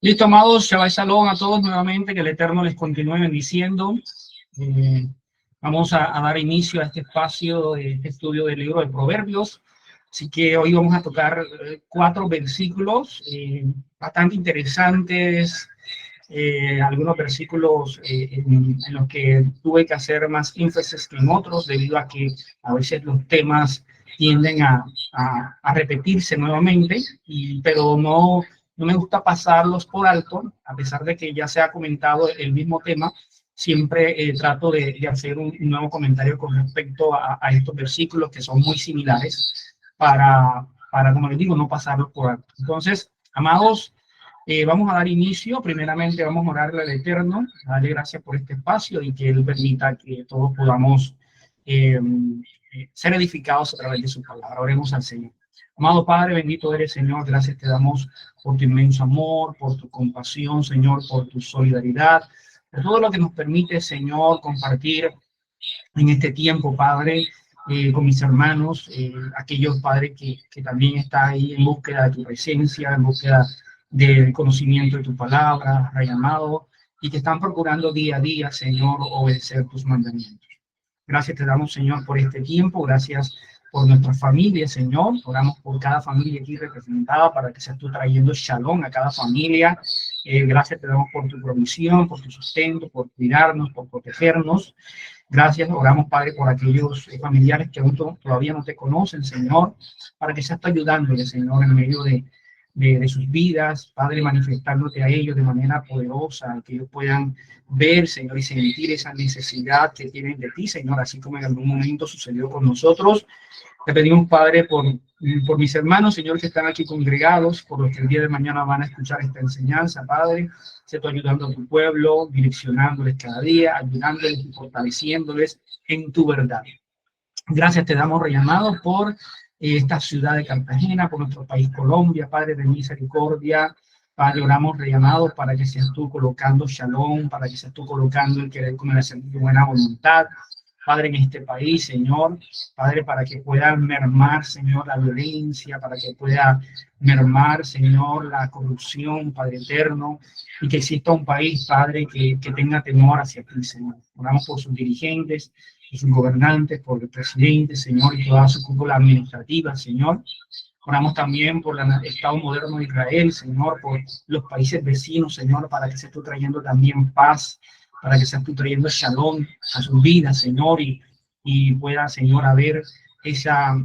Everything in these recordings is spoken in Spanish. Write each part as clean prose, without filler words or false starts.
Listo, amados, Shabbat Shalom a todos nuevamente, que el Eterno les continúe bendiciendo. Eh, Vamos a dar inicio a este espacio de este estudio del libro de Proverbios. Así que hoy vamos a tocar 4 versículos bastante interesantes, algunos versículos en los que tuve que hacer más énfasis que en otros, debido a que a veces los temas tienden a repetirse nuevamente, pero no me gusta pasarlos por alto, a pesar de que ya se ha comentado el mismo tema. Siempre trato de hacer un nuevo comentario con respecto a estos versículos que son muy similares para, como les digo, no pasarlos por alto. Entonces, amados, vamos a dar inicio. Primeramente vamos a orarle al Eterno, a darle gracias por este espacio y que Él permita que todos podamos ser edificados a través de su palabra. Oremos al Señor. Amado Padre, bendito eres, Señor. Gracias te damos por tu inmenso amor, por tu compasión, Señor, por tu solidaridad, por todo lo que nos permite, Señor, compartir en este tiempo, Padre, con mis hermanos, aquellos, Padre, que también están ahí en búsqueda de tu presencia, en búsqueda del conocimiento de tu palabra, Rey amado, y que están procurando día a día, Señor, obedecer tus mandamientos. Gracias te damos, Señor, por este tiempo. Gracias por nuestra familia, Señor. Oramos por cada familia aquí representada para que seas tú trayendo shalom a cada familia. Gracias te damos por tu provisión, por tu sustento, por cuidarnos, por protegernos. Gracias, oramos, Padre, por aquellos familiares que aún todavía no te conocen, Señor, para que seas tú ayudándoles, Señor, en medio de sus vidas, Padre, manifestándote a ellos de manera poderosa, que ellos puedan ver, Señor, y sentir esa necesidad que tienen de ti, Señor, así como en algún momento sucedió con nosotros. Te pedimos, Padre, por mis hermanos, Señor, que están aquí congregados, por los que el día de mañana van a escuchar esta enseñanza, Padre. Sé tú ayudando a tu pueblo, direccionándoles cada día, ayudándoles y fortaleciéndoles en tu verdad. Gracias te damos, Rey amado, por esta ciudad de Cartagena, por nuestro país Colombia, Padre de misericordia. Padre, oramos, Rey amado, para que seas tú colocando shalom, para que seas tú colocando el querer con el de buena voluntad, Padre, en este país, Señor. Padre, para que pueda mermar, Señor, la violencia, para que pueda mermar, Señor, la corrupción, Padre eterno, y que exista un país, Padre, que tenga temor hacia ti, Señor. Oramos por sus dirigentes, por sus gobernantes, por el presidente, Señor, y toda su cúpula administrativa, Señor. Oramos también por el Estado moderno de Israel, Señor, por los países vecinos, Señor, para que se esté trayendo también paz, para que se esté trayendo shalom a sus vidas, Señor, y pueda, Señor, haber esa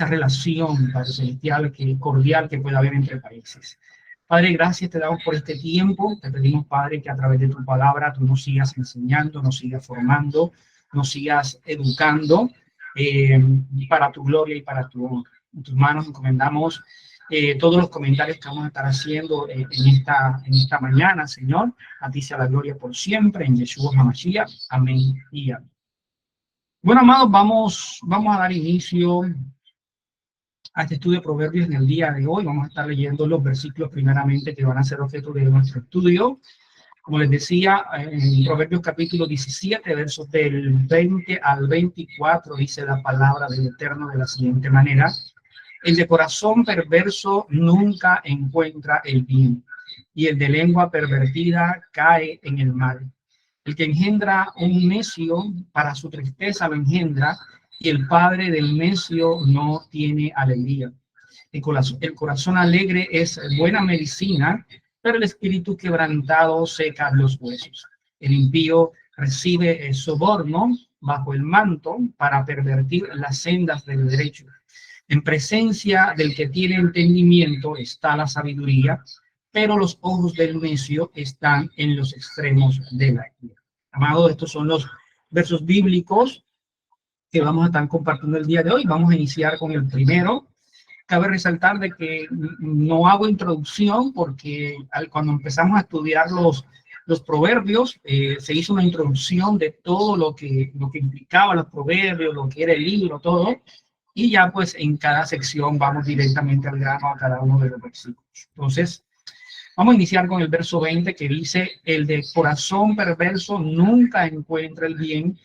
relación, Padre Celestial, cordial que pueda haber entre países. Padre, gracias te damos por este tiempo. Te pedimos, Padre, que a través de tu palabra tú nos sigas enseñando, nos sigas formando, nos sigas educando para tu gloria y para tu honra. En tus manos encomendamos todos los comentarios que vamos a estar haciendo en esta mañana, Señor. A ti sea la gloria por siempre, en Yeshua HaMashiach. Amén y amén. Bueno, amados, vamos a dar inicio a este estudio de Proverbios en el día de hoy. Vamos a estar leyendo los versículos primeramente que van a ser objeto de nuestro estudio. Como les decía, en Proverbios capítulo 17, versos del 20 al 24, dice la palabra del Eterno de la siguiente manera: el de corazón perverso nunca encuentra el bien, y el de lengua pervertida cae en el mal. El que engendra un necio, para su tristeza lo engendra, y el padre del necio no tiene alegría. El corazón alegre es buena medicina, pero el espíritu quebrantado seca los huesos. El impío recibe el soborno bajo el manto para pervertir las sendas del derecho. En presencia del que tiene entendimiento está la sabiduría, pero los ojos del necio están en los extremos de la ira. Amados, estos son los versos bíblicos que vamos a estar compartiendo el día de hoy. Vamos a iniciar con el primero. Cabe resaltar de que no hago introducción porque cuando empezamos a estudiar los proverbios, se hizo una introducción de todo lo que implicaba los proverbios, lo que era el libro, todo. Y ya pues en cada sección vamos directamente al grano a cada uno de los versículos. Entonces, vamos a iniciar con el verso 20 que dice: el de corazón perverso nunca encuentra el bien,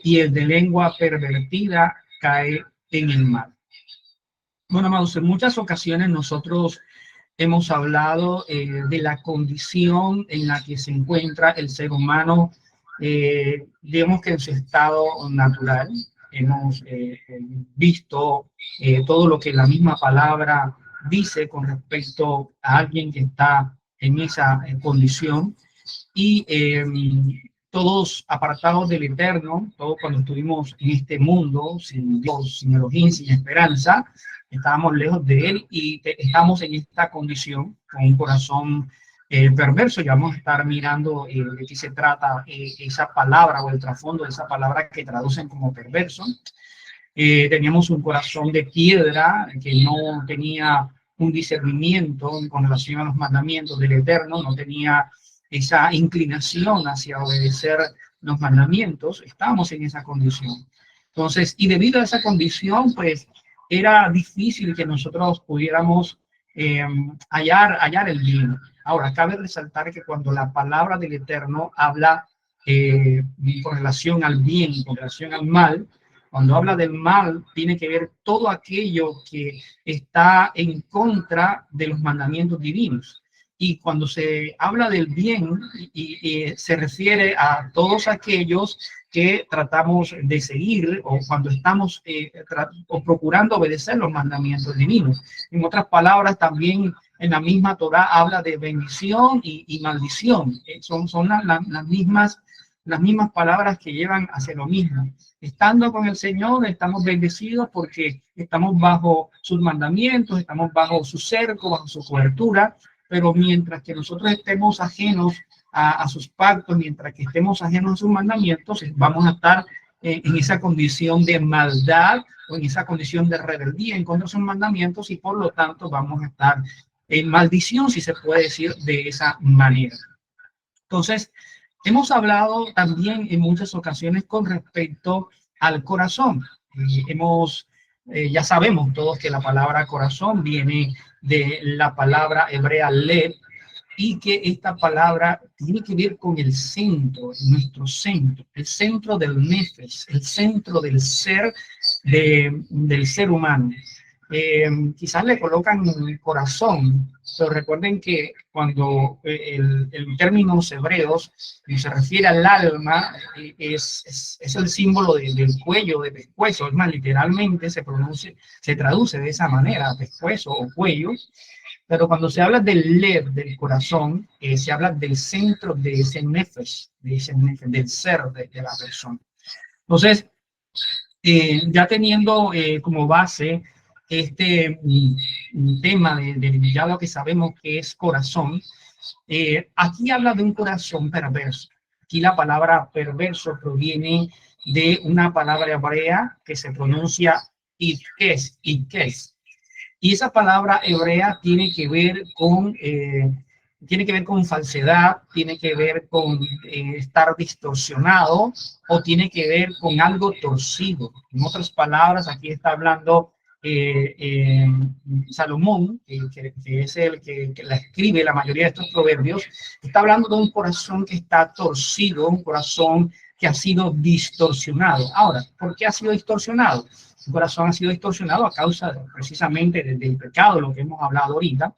y el de lengua pervertida cae en el mal. Bueno, amados, en muchas ocasiones nosotros hemos hablado de la condición en la que se encuentra el ser humano, digamos que en su estado natural. Hemos visto todo lo que la misma palabra dice con respecto a alguien que está en esa condición, y todos apartados del Eterno, todos cuando estuvimos en este mundo, sin Dios, sin Elohim, sin esperanza, estábamos lejos de Él y estamos en esta condición, con un corazón perverso, y vamos a estar mirando de qué se trata esa palabra o el trasfondo de esa palabra que traducen como perverso. Teníamos un corazón de piedra que no tenía un discernimiento con relación a los mandamientos del Eterno, no tenía esa inclinación hacia obedecer los mandamientos. Estábamos en esa condición. Entonces, y debido a esa condición, pues era difícil que nosotros pudiéramos hallar el bien. Ahora, cabe resaltar que cuando la palabra del Eterno habla con relación al bien, con relación al mal, cuando habla del mal, tiene que ver todo aquello que está en contra de los mandamientos divinos. Y cuando se habla del bien, se refiere a todos aquellos que tratamos de seguir, o cuando estamos o procurando obedecer los mandamientos divinos. En otras palabras, también en la misma Torá habla de bendición y maldición. Son las mismas palabras que llevan hacia lo mismo. Estando con el Señor, estamos bendecidos porque estamos bajo sus mandamientos, estamos bajo su cerco, bajo su cobertura, pero mientras que nosotros estemos ajenos a sus pactos, mientras que estemos ajenos a sus mandamientos, vamos a estar en esa condición de maldad o en esa condición de rebeldía en contra de sus mandamientos, y por lo tanto vamos a estar en maldición, si se puede decir de esa manera. Entonces, hemos hablado también en muchas ocasiones con respecto al corazón. Ya sabemos todos que la palabra corazón viene de la palabra hebrea lev, y que esta palabra tiene que ver con el centro, nuestro centro, el centro del nefesh, el centro del ser, del ser humano. Quizás le colocan corazón, pero recuerden que cuando el términos hebreos se refiere al alma, es el símbolo del cuello, de pescuezo. Es más, literalmente se traduce de esa manera, pescuezo o cuello. Pero cuando se habla del lev, del corazón, se habla del centro de ese nefesh, del ser de la persona. Entonces, ya teniendo como base este tema de ya lo que sabemos que es corazón, aquí habla de un corazón perverso. Aquí la palabra perverso proviene de una palabra hebrea que se pronuncia ikes, ikes. Y esa palabra hebrea tiene que ver con falsedad, tiene que ver con estar distorsionado, o tiene que ver con algo torcido. En otras palabras, aquí está hablando Salomón, que es el que la escribe la mayoría de estos proverbios. Está hablando de un corazón que está torcido, un corazón que ha sido distorsionado. Ahora, ¿por qué ha sido distorsionado? Su corazón ha sido distorsionado a causa precisamente del pecado, lo que hemos hablado ahorita.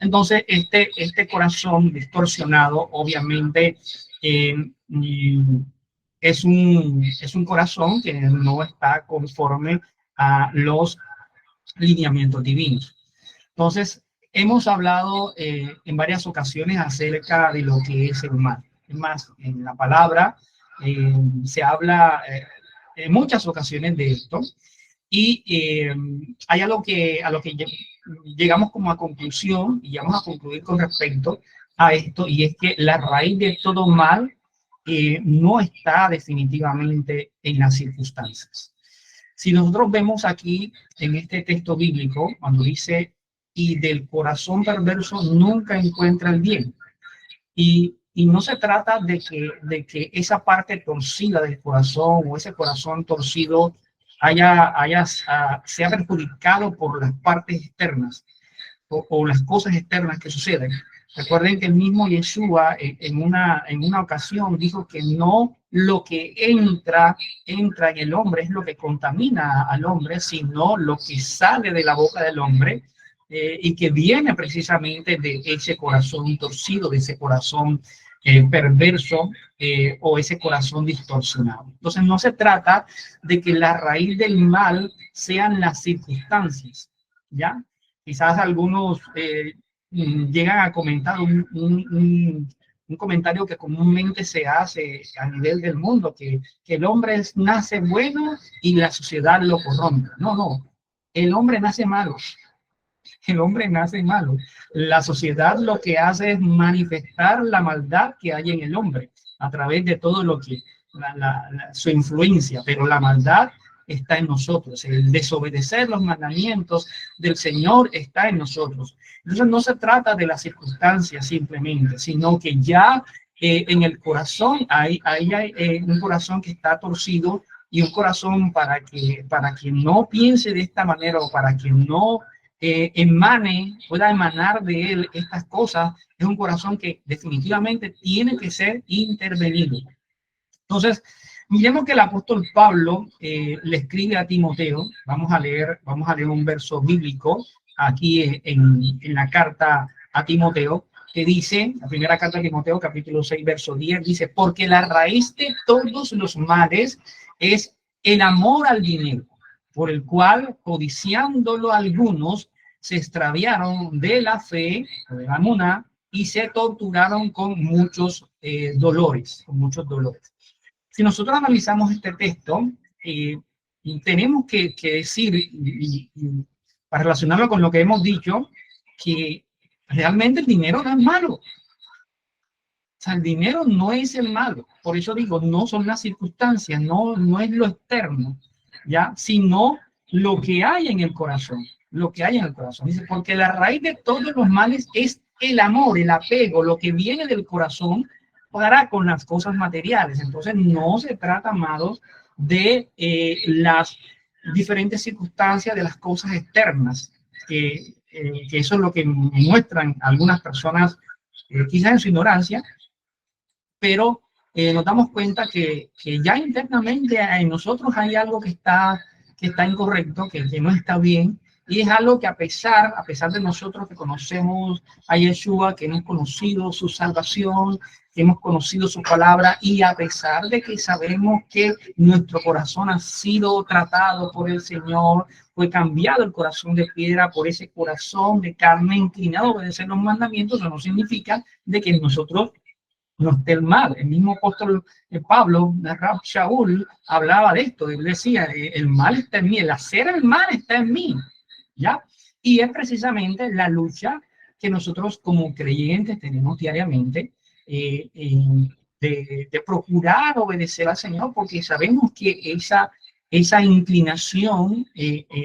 Entonces, este corazón distorsionado, obviamente, es un corazón que no está conforme a los lineamientos divinos. Entonces, hemos hablado en varias ocasiones acerca de lo que es el mal. Es más, en la palabra se habla en muchas ocasiones de esto, y hay a lo que llegamos como a conclusión, y vamos a concluir con respecto a esto, y es que la raíz de todo mal no está definitivamente en las circunstancias. Si nosotros vemos aquí en este texto bíblico, cuando dice, y del corazón perverso nunca encuentra el bien, y no se trata de que esa parte torcida del corazón, o ese corazón torcido sea perjudicado por las partes externas o las cosas externas que suceden. Recuerden que el mismo Yeshua en una ocasión dijo que no lo que entra en el hombre es lo que contamina al hombre, sino lo que sale de la boca del hombre, y que viene precisamente de ese corazón torcido, de ese corazón perverso o ese corazón distorsionado. Entonces no se trata de que la raíz del mal sean las circunstancias, ¿ya? Quizás algunos llegan a comentar un comentario que comúnmente se hace a nivel del mundo, que el hombre nace bueno y la sociedad lo corrompe. No, no, el hombre nace malo. El hombre nace malo. La sociedad lo que hace es manifestar la maldad que hay en el hombre a través de todo lo que su influencia, pero la maldad está en nosotros. El desobedecer los mandamientos del Señor está en nosotros. Entonces no se trata de las circunstancias simplemente, sino que ya en el corazón hay un corazón que está torcido y un corazón para que no piense de esta manera o para que no pueda emanar de él estas cosas, es un corazón que definitivamente tiene que ser intervenido. Entonces, miremos que el apóstol Pablo le escribe a Timoteo. Vamos a leer un verso bíblico aquí en la carta a Timoteo, que dice, la primera carta de Timoteo, capítulo 6, verso 10, dice, porque la raíz de todos los males es el amor al dinero, por el cual, codiciándolo algunos, se extraviaron de la fe, de la emuná, y se torturaron con muchos dolores, Si nosotros analizamos este texto, tenemos que decir, para relacionarlo con lo que hemos dicho, que realmente el dinero no es malo. O sea, el dinero no es el malo. Por eso digo, no son las circunstancias, no es lo externo, ¿ya? Sino lo que hay en el corazón. Lo que hay en el corazón. Dice, porque la raíz de todos los males es el amor, el apego, lo que viene del corazón para con las cosas materiales. Entonces, no se trata, amados, de las diferentes circunstancias de las cosas externas, que eso es lo que muestran algunas personas, quizás en su ignorancia, pero nos damos cuenta que ya internamente en nosotros hay algo que está incorrecto, que no está bien, y es algo que a pesar de nosotros que conocemos a Yeshua, que hemos conocido su salvación, que hemos conocido su palabra, y a pesar de que sabemos que nuestro corazón ha sido tratado por el Señor, fue cambiado el corazón de piedra por ese corazón de carne inclinado a obedecer los mandamientos, eso no significa de que nosotros no esté el mal. El mismo apóstol Pablo, Rab Shaul, hablaba de esto. Él decía, el mal está en mí, el hacer el mal está en mí, ¿ya? Y es precisamente la lucha que nosotros como creyentes tenemos diariamente de procurar obedecer al Señor, porque sabemos que esa inclinación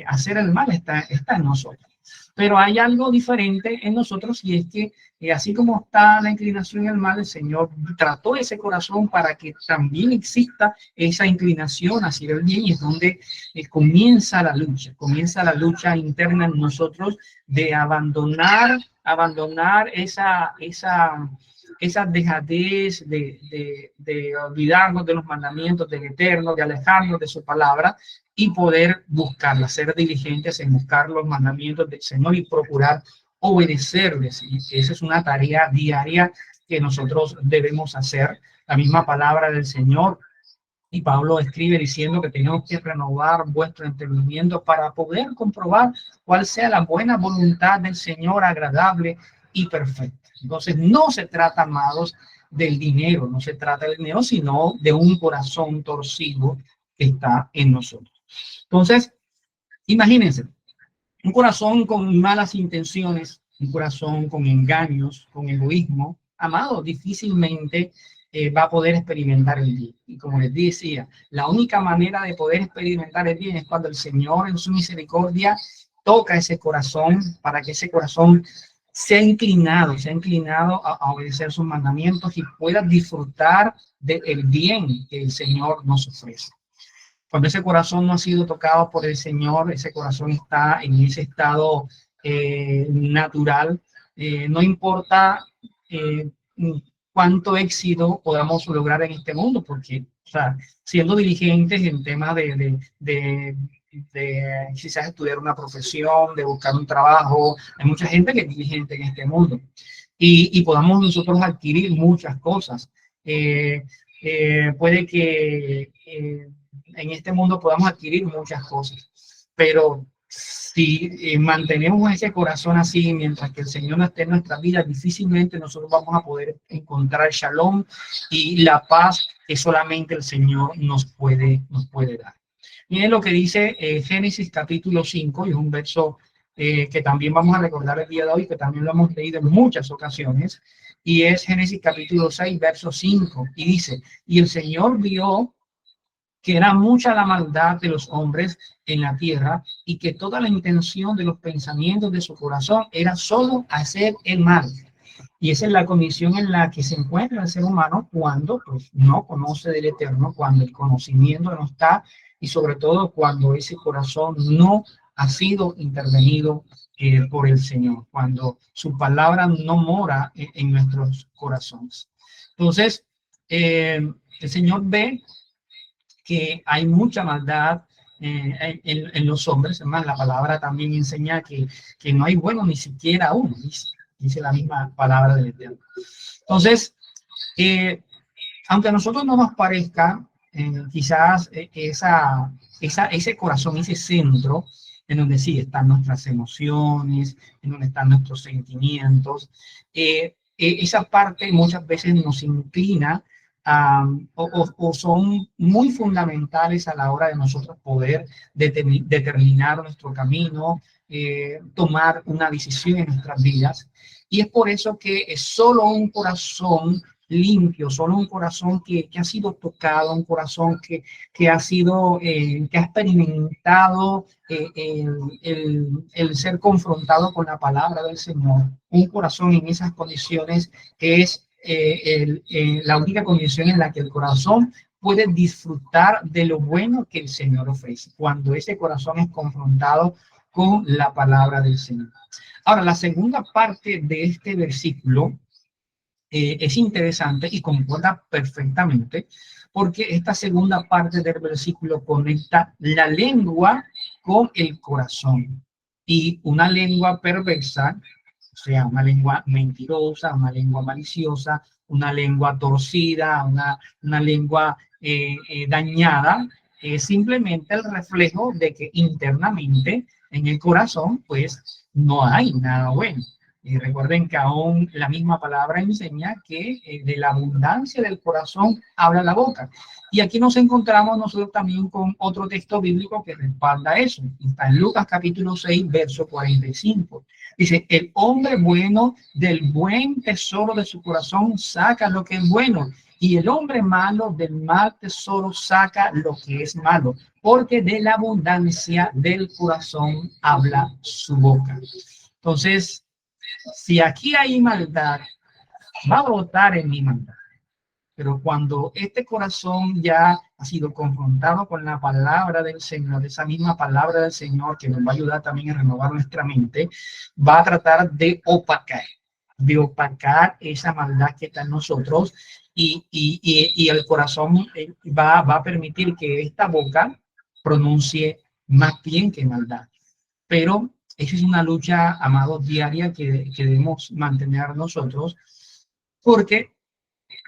a hacer el mal está en nosotros. Pero hay algo diferente en nosotros y es que así como está la inclinación al mal, el Señor trató ese corazón para que también exista esa inclinación hacia el bien, y es donde comienza la lucha interna en nosotros de abandonar esa dejadez de olvidarnos de los mandamientos del Eterno, de alejarnos de su palabra y poder buscarla, ser diligentes en buscar los mandamientos del Señor y procurar obedecerles. Y esa es una tarea diaria que nosotros debemos hacer. La misma palabra del Señor, y Pablo escribe diciendo que tenemos que renovar vuestro entendimiento para poder comprobar cuál sea la buena voluntad del Señor, agradable y perfecta. Entonces no se trata, amados, del dinero, no se trata del dinero, sino de un corazón torcido que está en nosotros. Entonces, imagínense, un corazón con malas intenciones, un corazón con engaños, con egoísmo, amado, difícilmente va a poder experimentar el bien. Y como les decía, la única manera de poder experimentar el bien es cuando el Señor en su misericordia toca ese corazón para que ese corazón sea inclinado a obedecer sus mandamientos y pueda disfrutar del bien que el Señor nos ofrece. Cuando ese corazón no ha sido tocado por el Señor, ese corazón está en ese estado natural. No importa cuánto éxito podamos lograr en este mundo, porque, o sea, siendo diligentes en temas de de quizás estudiar una profesión, de buscar un trabajo. Hay mucha gente que es diligente en este mundo y podamos nosotros adquirir muchas cosas. Puede que en este mundo podamos adquirir muchas cosas, pero si mantenemos ese corazón así, mientras que el Señor no esté en nuestra vida, difícilmente nosotros vamos a poder encontrar shalom y la paz que solamente el Señor nos puede dar. Miren lo que dice Génesis capítulo 5, y es un verso que también vamos a recordar el día de hoy, que también lo hemos leído en muchas ocasiones, y es Génesis capítulo 6, verso 5, y dice, y el Señor vio que era mucha la maldad de los hombres en la tierra y que toda la intención de los pensamientos de su corazón era solo hacer el mal. Y esa es la condición en la que se encuentra el ser humano cuando pues, no conoce del Eterno, cuando el conocimiento no está y sobre todo cuando ese corazón no ha sido intervenido por el Señor, cuando su palabra no mora en nuestros corazones. Entonces, el Señor ve que hay mucha maldad en los hombres. Además, la palabra también enseña que no hay bueno ni siquiera uno, dice la misma palabra del Eterno. Entonces, aunque a nosotros no nos parezca, quizás ese corazón, ese centro, en donde sí están nuestras emociones, en donde están nuestros sentimientos, esa parte muchas veces nos inclina o son muy fundamentales a la hora de nosotros poder determinar nuestro camino, tomar una decisión en nuestras vidas. Y es por eso que es solo un corazón limpio, solo un corazón que ha sido tocado, un corazón que ha sido, que ha experimentado el ser confrontado con la palabra del Señor. Un corazón en esas condiciones es la única condición en la que el corazón puede disfrutar de lo bueno que el Señor ofrece, cuando ese corazón es confrontado con la palabra del Señor. Ahora, la segunda parte de este versículo es interesante y concuerda perfectamente, porque esta segunda parte del versículo conecta la lengua con el corazón. Y una lengua perversa, o sea, una lengua mentirosa, una lengua maliciosa, una lengua torcida, una lengua dañada, es simplemente el reflejo de que internamente en el corazón, pues, no hay nada bueno. Y recuerden que aún la misma palabra enseña que de la abundancia del corazón habla la boca. Y aquí nos encontramos nosotros también con otro texto bíblico que respalda eso. Está en Lucas capítulo 6, verso 45. Dice, el hombre bueno del buen tesoro de su corazón saca lo que es bueno. Y el hombre malo del mal tesoro saca lo que es malo. Porque de la abundancia del corazón habla su boca. Entonces, si aquí hay maldad, va a brotar en mi maldad. Pero cuando este corazón ya ha sido confrontado con la palabra del Señor, esa misma palabra del Señor que nos va a ayudar también a renovar nuestra mente, va a tratar de opacar esa maldad que está en nosotros y el corazón va a permitir que esta boca pronuncie más bien que maldad. Pero esa es una lucha, amados, diaria que debemos mantener nosotros, porque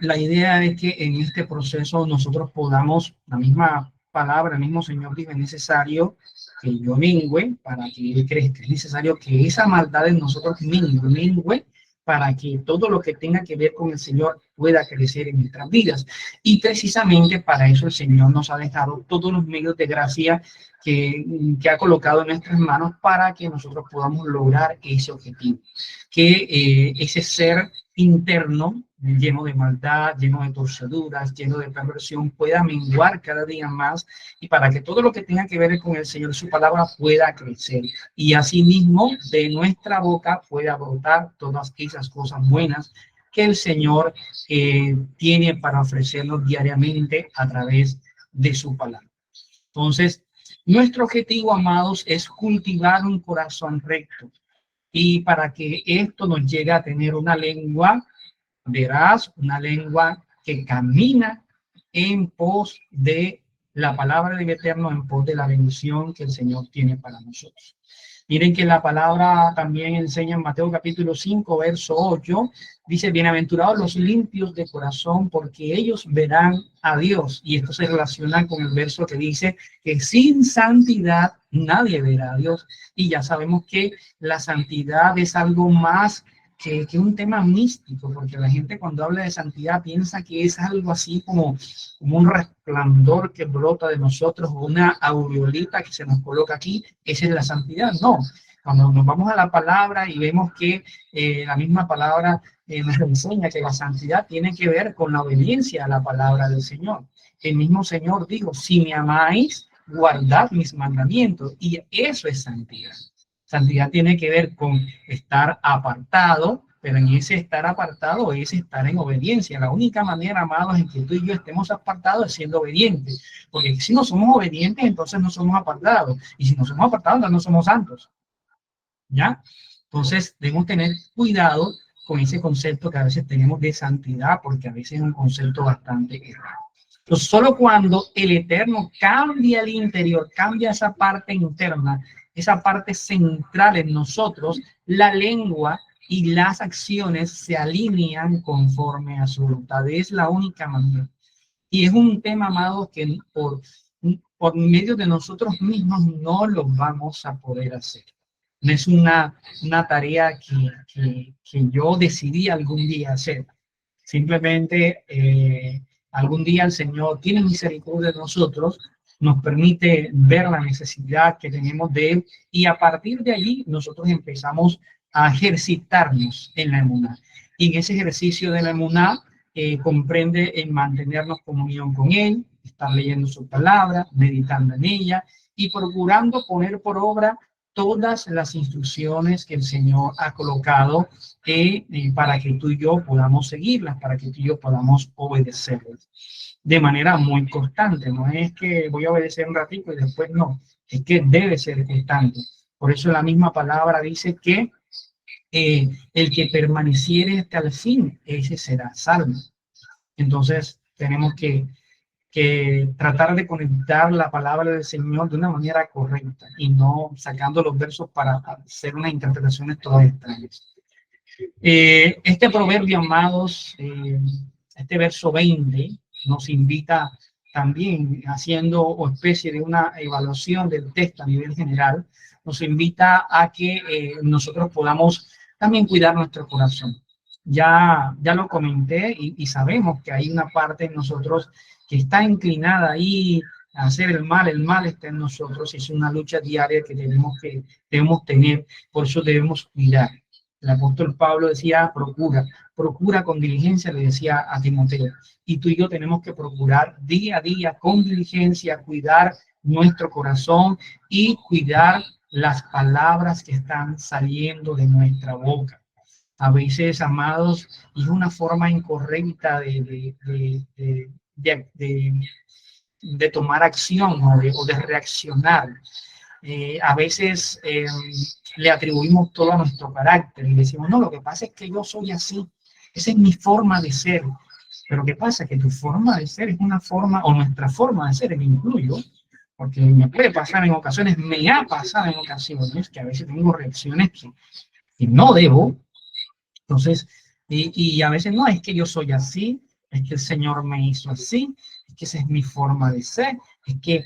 la idea es que en este proceso nosotros podamos, la misma palabra, el mismo Señor dice, es necesario que yo mengüe para que Él crezca, es necesario que esa maldad en nosotros mengüe para que todo lo que tenga que ver con el Señor pueda crecer en nuestras vidas. Y precisamente para eso el Señor nos ha dejado todos los medios de gracia que ha colocado en nuestras manos para que nosotros podamos lograr ese objetivo, que ese ser interno lleno de maldad, lleno de torceduras, lleno de perversión, pueda menguar cada día más y para que todo lo que tenga que ver con el Señor, su palabra, pueda crecer. Y asimismo, de nuestra boca pueda brotar todas esas cosas buenas que el Señor tiene para ofrecernos diariamente a través de su palabra. Entonces, nuestro objetivo, amados, es cultivar un corazón recto. Y para que esto nos llegue a tener una lengua veraz, una lengua que camina en pos de la palabra del Eterno en pos de la bendición que el Señor tiene para nosotros. Miren que la palabra también enseña en Mateo capítulo 5, verso 8, dice, bienaventurados los limpios de corazón, porque ellos verán a Dios. Y esto se relaciona con el verso que dice que sin santidad nadie verá a Dios. Y ya sabemos que la santidad es algo más que un tema místico, porque la gente cuando habla de santidad piensa que es algo así como un resplandor que brota de nosotros, o una aureolita que se nos coloca aquí. Esa es la santidad. No, cuando nos vamos a la palabra y vemos que la misma palabra nos enseña que la santidad tiene que ver con la obediencia a la palabra del Señor. El mismo Señor dijo, si me amáis, guardad mis mandamientos, y eso es santidad. Santidad tiene que ver con estar apartado, pero en ese estar apartado es estar en obediencia. La única manera, amados, en que tú y yo estemos apartados es siendo obedientes. Porque si no somos obedientes, entonces no somos apartados. Y si no somos apartados, entonces no somos santos. ¿Ya? Entonces debemos tener cuidado con ese concepto que a veces tenemos de santidad, porque a veces es un concepto bastante errado. Entonces, solo cuando el Eterno cambia el interior, cambia esa parte interna, esa parte central en nosotros, la lengua y las acciones se alinean conforme a su voluntad. Es la única manera. Y es un tema, amados, que por medio de nosotros mismos no lo vamos a poder hacer. No es una tarea que yo decidí algún día hacer. Simplemente algún día el Señor tiene misericordia de nosotros, nos permite ver la necesidad que tenemos de Él, y a partir de allí nosotros empezamos a ejercitarnos en la emuná. Y en ese ejercicio de la emuná comprende en mantenernos en comunión con Él, estar leyendo su palabra, meditando en ella y procurando poner por obra todas las instrucciones que el Señor ha colocado para que tú y yo podamos seguirlas, para que tú y yo podamos obedecerlas de manera muy constante. No es que voy a obedecer un ratito y después no, es que debe ser constante. Por eso la misma palabra dice que el que permaneciere hasta el fin, ese será salvo. Entonces tenemos que tratar de conectar la palabra del Señor de una manera correcta y no sacando los versos para hacer unas interpretaciones todas extrañas. Este proverbio, amados, este verso 20 nos invita también, haciendo o especie de una evaluación del texto a nivel general, nos invita a que nosotros podamos también cuidar nuestro corazón. Ya lo comenté y sabemos que hay una parte en nosotros que está inclinada ahí a hacer el mal está en nosotros, es una lucha diaria que debemos tener, por eso debemos cuidar. El apóstol Pablo decía, procura con diligencia, le decía a Timoteo, y tú y yo tenemos que procurar día a día con diligencia, cuidar nuestro corazón y cuidar las palabras que están saliendo de nuestra boca. A veces, amados, es una forma incorrecta de tomar acción o de reaccionar. A veces le atribuimos todo a nuestro carácter y decimos, no, lo que pasa es que yo soy así, esa es mi forma de ser. Pero ¿qué pasa? Que tu forma de ser es una forma, o nuestra forma de ser, me incluyo, porque me puede pasar en ocasiones, me ha pasado en ocasiones, que a veces tengo reacciones que no debo. Entonces, y a veces no, es que yo soy así, es que el Señor me hizo así, es que esa es mi forma de ser, es que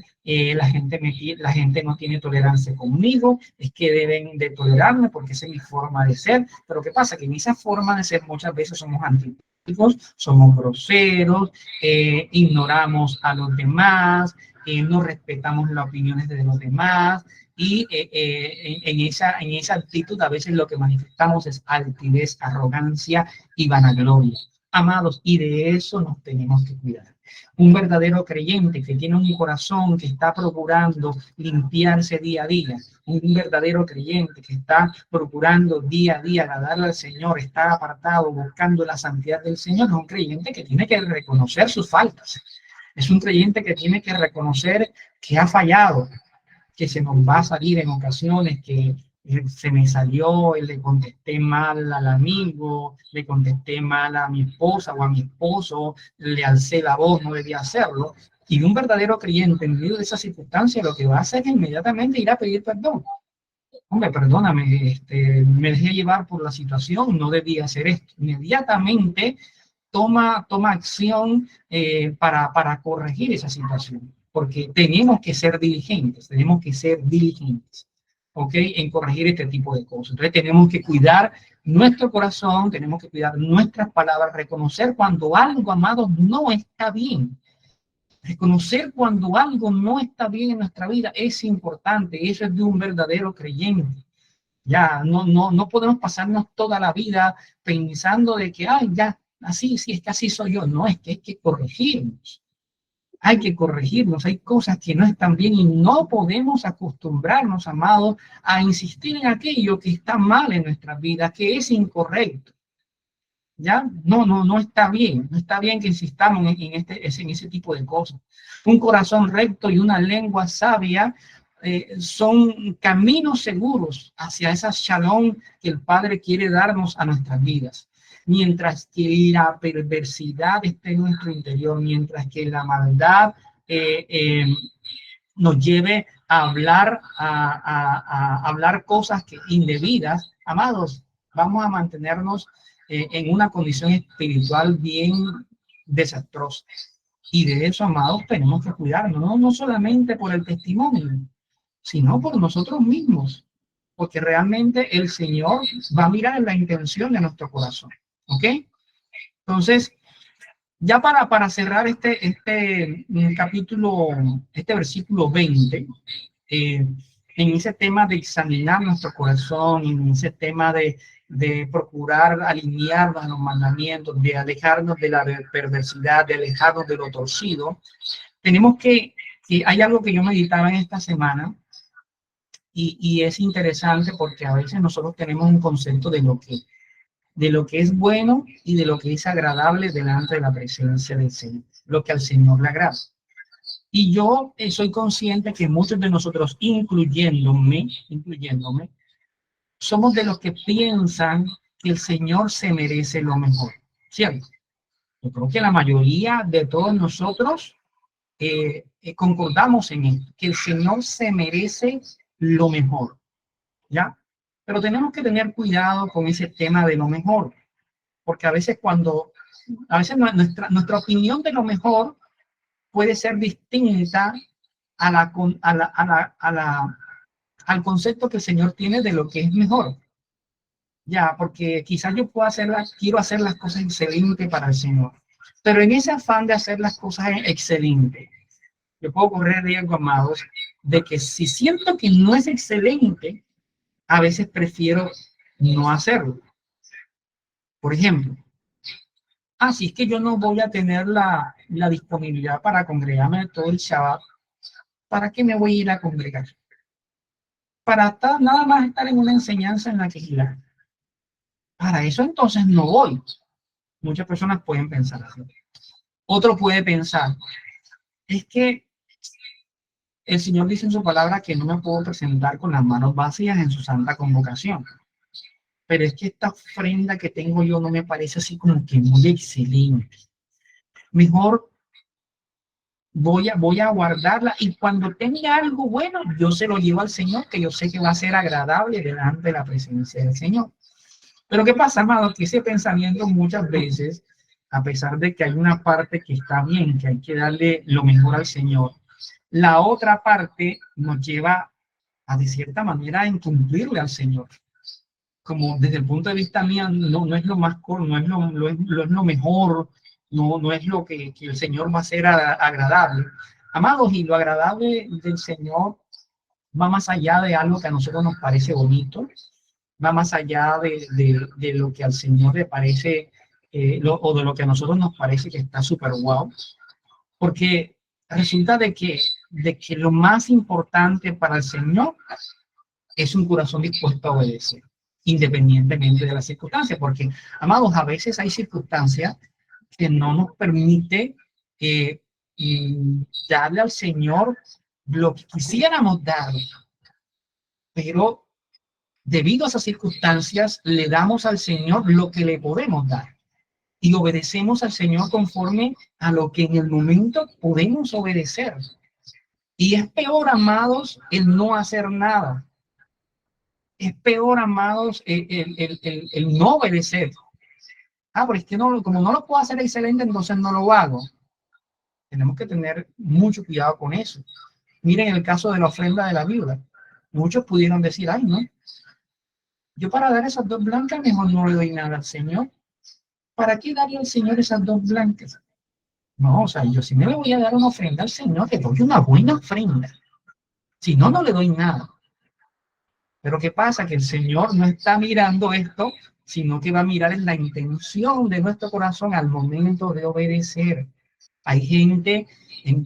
la gente no tiene tolerancia conmigo, es que deben de tolerarme porque esa es mi forma de ser. Pero ¿qué pasa? Que en esa forma de ser muchas veces somos antipáticos, somos groseros, ignoramos a los demás, no respetamos las opiniones de los demás. Y en esa actitud a veces lo que manifestamos es altivez, arrogancia y vanagloria. Amados, y de eso nos tenemos que cuidar. Un verdadero creyente que tiene un corazón que está procurando limpiarse día a día, un verdadero creyente que está procurando día a día agradarle al Señor, está apartado buscando la santidad del Señor, es un creyente que tiene que reconocer sus faltas. Es un creyente que tiene que reconocer que ha fallado, que se nos va a salir en ocasiones, que se me salió, le contesté mal al amigo, le contesté mal a mi esposa o a mi esposo, le alcé la voz, no debía hacerlo. Y un verdadero creyente en medio de esa circunstancia lo que va a hacer es inmediatamente ir a pedir perdón. Hombre, perdóname, me dejé llevar por la situación, no debía hacer esto. Inmediatamente toma acción para corregir esa situación, porque tenemos que ser diligentes, ¿ok? En corregir este tipo de cosas. Entonces tenemos que cuidar nuestro corazón, tenemos que cuidar nuestras palabras, reconocer cuando algo, amados, no está bien. Reconocer cuando algo no está bien en nuestra vida es importante, eso es de un verdadero creyente. Ya, no podemos pasarnos toda la vida pensando de que, ay, ya, así, sí, es que así soy yo. No, es que hay que corregirnos. Hay que corregirnos. Hay cosas que no están bien y no podemos acostumbrarnos, amados, a insistir en aquello que está mal en nuestras vidas, que es incorrecto. ¿Ya? No está bien. No está bien que insistamos en ese tipo de cosas. Un corazón recto y una lengua sabia son caminos seguros hacia esa shalom que el Padre quiere darnos a nuestras vidas. Mientras que la perversidad esté en nuestro interior, mientras que la maldad nos lleve a hablar cosas indebidas, amados, vamos a mantenernos en una condición espiritual bien desastrosa. Y de eso, amados, tenemos que cuidarnos, no solamente por el testimonio, sino por nosotros mismos, porque realmente el Señor va a mirar la intención de nuestro corazón, ¿ok? Entonces, ya para cerrar este capítulo, este versículo 20, en ese tema de examinar nuestro corazón, en ese tema de procurar alinearnos a los mandamientos, de alejarnos de la perversidad, de alejarnos de lo torcido, tenemos que hay algo que yo meditaba en esta semana, y es interesante porque a veces nosotros tenemos un concepto de lo que es bueno y de lo que es agradable delante de la presencia del Señor, lo que al Señor le agrada. Y yo soy consciente que muchos de nosotros, incluyéndome, somos de los que piensan que el Señor se merece lo mejor, ¿cierto? Yo creo que la mayoría de todos nosotros concordamos en esto, que el Señor se merece lo mejor, ¿ya? Pero tenemos que tener cuidado con ese tema de lo mejor, porque a veces nuestra opinión de lo mejor puede ser distinta al concepto que el Señor tiene de lo que es mejor. Ya, porque quizás yo quiero hacer las cosas excelentes para el Señor, pero en ese afán de hacer las cosas excelentes, yo puedo correr riesgo, amados, de que si siento que no es excelente, a veces prefiero no hacerlo. Por ejemplo, si es que yo no voy a tener la disponibilidad para congregarme todo el Shabbat, ¿para qué me voy a ir a congregar? Para nada más estar en una enseñanza en la que girar. Para eso entonces no voy. Muchas personas pueden pensar así. Otro puede pensar, es que el Señor dice en su palabra que no me puedo presentar con las manos vacías en su santa convocación. Pero es que esta ofrenda que tengo yo no me parece así como que muy excelente. Mejor voy a guardarla y cuando tenga algo bueno, yo se lo llevo al Señor, que yo sé que va a ser agradable delante de la presencia del Señor. Pero ¿qué pasa, amado? Que ese pensamiento muchas veces, a pesar de que hay una parte que está bien, que hay que darle lo mejor al Señor, la otra parte nos lleva a, de cierta manera, a incumplirle al Señor. Como desde el punto de vista mío, no es lo más corto, no es lo mejor, no es lo que el Señor va a hacer agradable. Amados, y lo agradable del Señor va más allá de algo que a nosotros nos parece bonito, va más allá de lo que al Señor le parece, o de lo que a nosotros nos parece que está súper guau, porque resulta de que lo más importante para el Señor es un corazón dispuesto a obedecer, independientemente de las circunstancias, porque, amados, a veces hay circunstancias que no nos permite darle al Señor lo que quisiéramos darle, pero debido a esas circunstancias le damos al Señor lo que le podemos dar. y obedecemos al Señor conforme a lo que en el momento podemos obedecer. Y es peor, amados, el no hacer nada. Es peor, amados, el no obedecer. Pero es que no, como no lo puedo hacer excelente, entonces no lo hago. Tenemos que tener mucho cuidado con eso. Miren el caso de la ofrenda de la viuda. Muchos pudieron decir, ay, no, yo para dar esas 2 blancas mejor no le doy nada al Señor. ¿Para qué darle al Señor esas 2 blancas? No, o sea, yo si me le voy a dar una ofrenda al Señor, le doy una buena ofrenda. Si no, no le doy nada. Pero ¿qué pasa? Que el Señor no está mirando esto, sino que va a mirar en la intención de nuestro corazón al momento de obedecer. Hay gente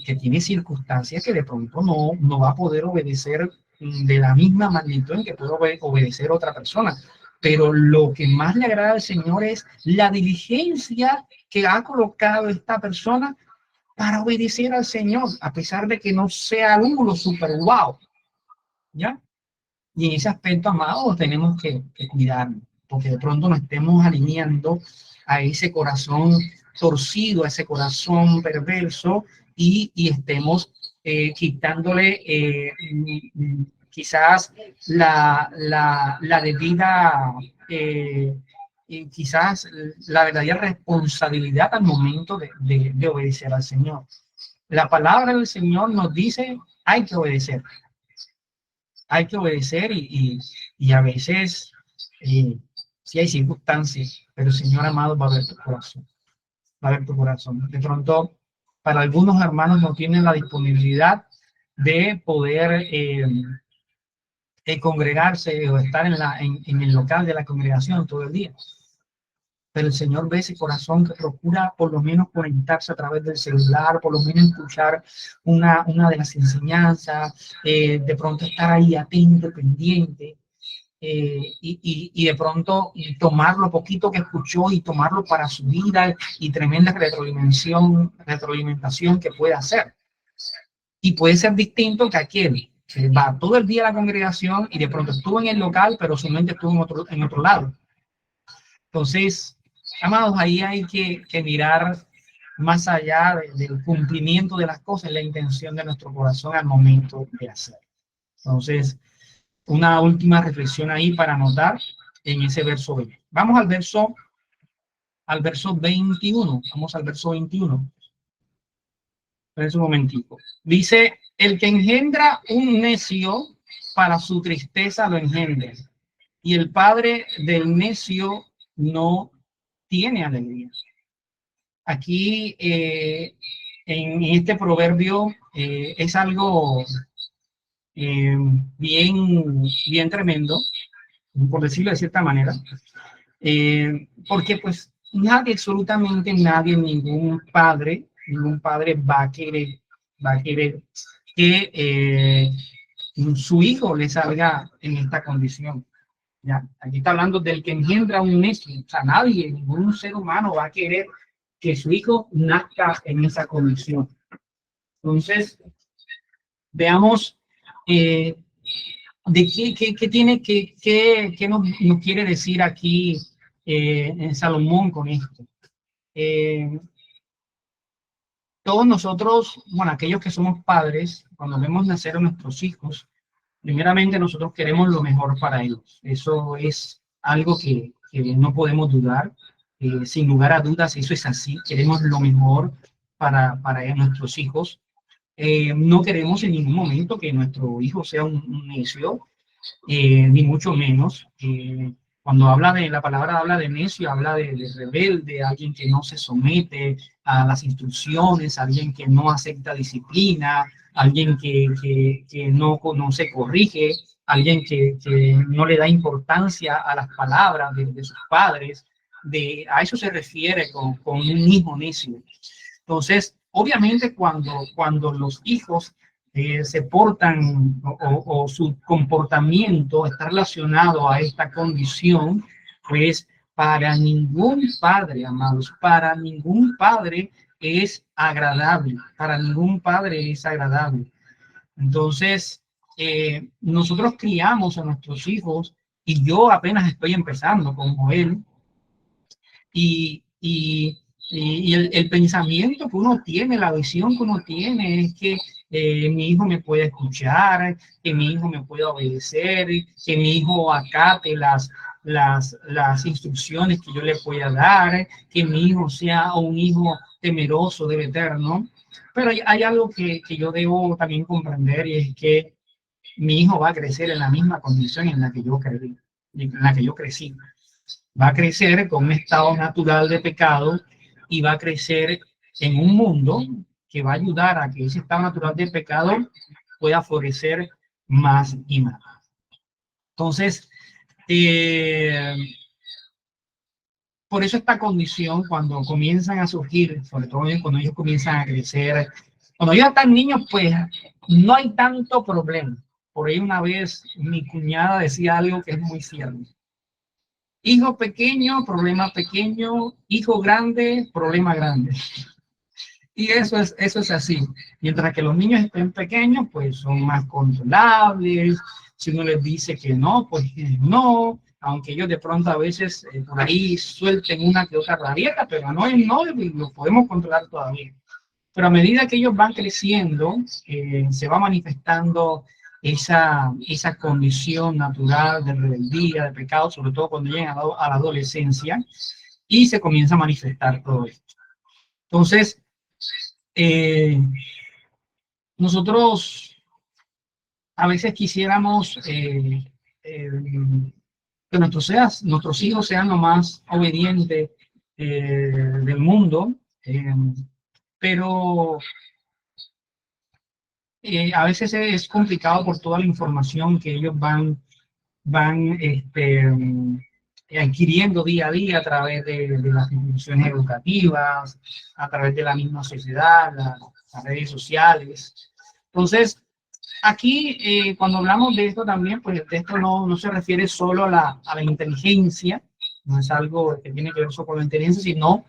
que tiene circunstancias que de pronto no va a poder obedecer de la misma magnitud en que puede obedecer otra persona. Pero lo que más le agrada al Señor es la diligencia que ha colocado esta persona para obedecer al Señor, a pesar de que no sea algo super wow. ¿Ya? Y en ese aspecto, amados, tenemos que cuidarnos, porque de pronto nos estemos alineando a ese corazón torcido, a ese corazón perverso, y estemos quitándole quizás la debida, quizás la verdadera responsabilidad al momento de obedecer al Señor. La palabra del Señor nos dice, hay que obedecer. Hay que obedecer y a veces sí hay circunstancias, pero Señor amado va a ver tu corazón, va a ver tu corazón. De pronto, para algunos hermanos no tienen la disponibilidad de poder congregarse o estar en el local de la congregación todo el día. Pero el Señor ve ese corazón que procura por lo menos conectarse a través del celular, por lo menos escuchar una de las enseñanzas, de pronto estar ahí atento, pendiente, y de pronto tomar lo poquito que escuchó y tomarlo para su vida y tremenda retroalimentación que puede hacer. Y puede ser distinto que aquel que va todo el día a la congregación y de pronto estuvo en el local, pero su mente estuvo en otro lado. Entonces, amados, ahí hay que mirar más allá del cumplimiento de las cosas, la intención de nuestro corazón al momento de hacer. Entonces, una última reflexión ahí para anotar en ese verso 20. Vamos al verso 21. Vamos al verso 21. Esperen un momentico. Dice, el que engendra un necio, para su tristeza lo engendra, y el padre del necio no tiene alegría. Aquí en este proverbio es algo bien tremendo, por decirlo de cierta manera, porque pues nadie, absolutamente nadie, ningún padre va a querer que su hijo le salga en esta condición. Ya, aquí está hablando del que engendra un necio. O sea, nadie, ningún ser humano va a querer que su hijo nazca en esa condición. Entonces, veamos de qué tiene, qué nos quiere decir aquí en Salomón con esto. Todos nosotros, bueno, aquellos que somos padres, cuando vemos nacer a nuestros hijos, primeramente nosotros queremos lo mejor para ellos. Eso es algo que no podemos dudar. Sin lugar a dudas, eso es así. Queremos lo mejor para nuestros hijos. No queremos en ningún momento que nuestro hijo sea un necio, ni mucho menos. Cuando habla de la palabra, habla de necio, habla de rebelde, alguien que no se somete a las instrucciones, alguien que no acepta disciplina, alguien que no se corrige, alguien que no le da importancia a las palabras de sus padres. A eso se refiere con un hijo necio. Entonces, obviamente cuando los hijos se portan o su comportamiento está relacionado a esta condición, pues para ningún padre, amados, para ningún padre es agradable, para ningún padre es agradable. Entonces, nosotros criamos a nuestros hijos y yo apenas estoy empezando con Joel, y Y el pensamiento que uno tiene, la visión que uno tiene es que mi hijo me puede escuchar, que mi hijo me pueda obedecer, que mi hijo acate las instrucciones que yo le pueda dar, que mi hijo sea un hijo temeroso del Eterno. Pero hay algo que yo debo también comprender, y es que mi hijo va a crecer en la misma condición en la que yo crecí, en la que yo crecí. Va a crecer con un estado natural de pecado y va a crecer en un mundo que va a ayudar a que ese estado natural de pecado pueda florecer más y más. Entonces, eh, por eso esta condición, cuando comienzan a surgir, sobre todo cuando ellos comienzan a crecer, cuando ellos están niños, pues no hay tanto problema. Por ahí una vez mi cuñada decía algo que es muy cierto. Hijo pequeño, problema pequeño. Hijo grande, problema grande. Y eso es así. Mientras que los niños estén pequeños, pues son más controlables. Si uno les dice que no, pues no. Aunque ellos de pronto a veces por ahí suelten una que otra rabieta, pero no es no, y lo podemos controlar todavía. Pero a medida que ellos van creciendo, se va manifestando esa condición natural de rebeldía, de pecado, sobre todo cuando llegan a la adolescencia, y se comienza a manifestar todo esto. Entonces, nosotros a veces quisiéramos que nuestros hijos sean lo más obedientes del mundo, pero a veces es complicado por toda la información que ellos van adquiriendo día a día a través de las instituciones educativas, a través de la misma sociedad, las redes sociales. Entonces, aquí, cuando hablamos de esto también, pues de esto no se refiere solo a la inteligencia, no es algo que tiene que ver solo con la inteligencia, sino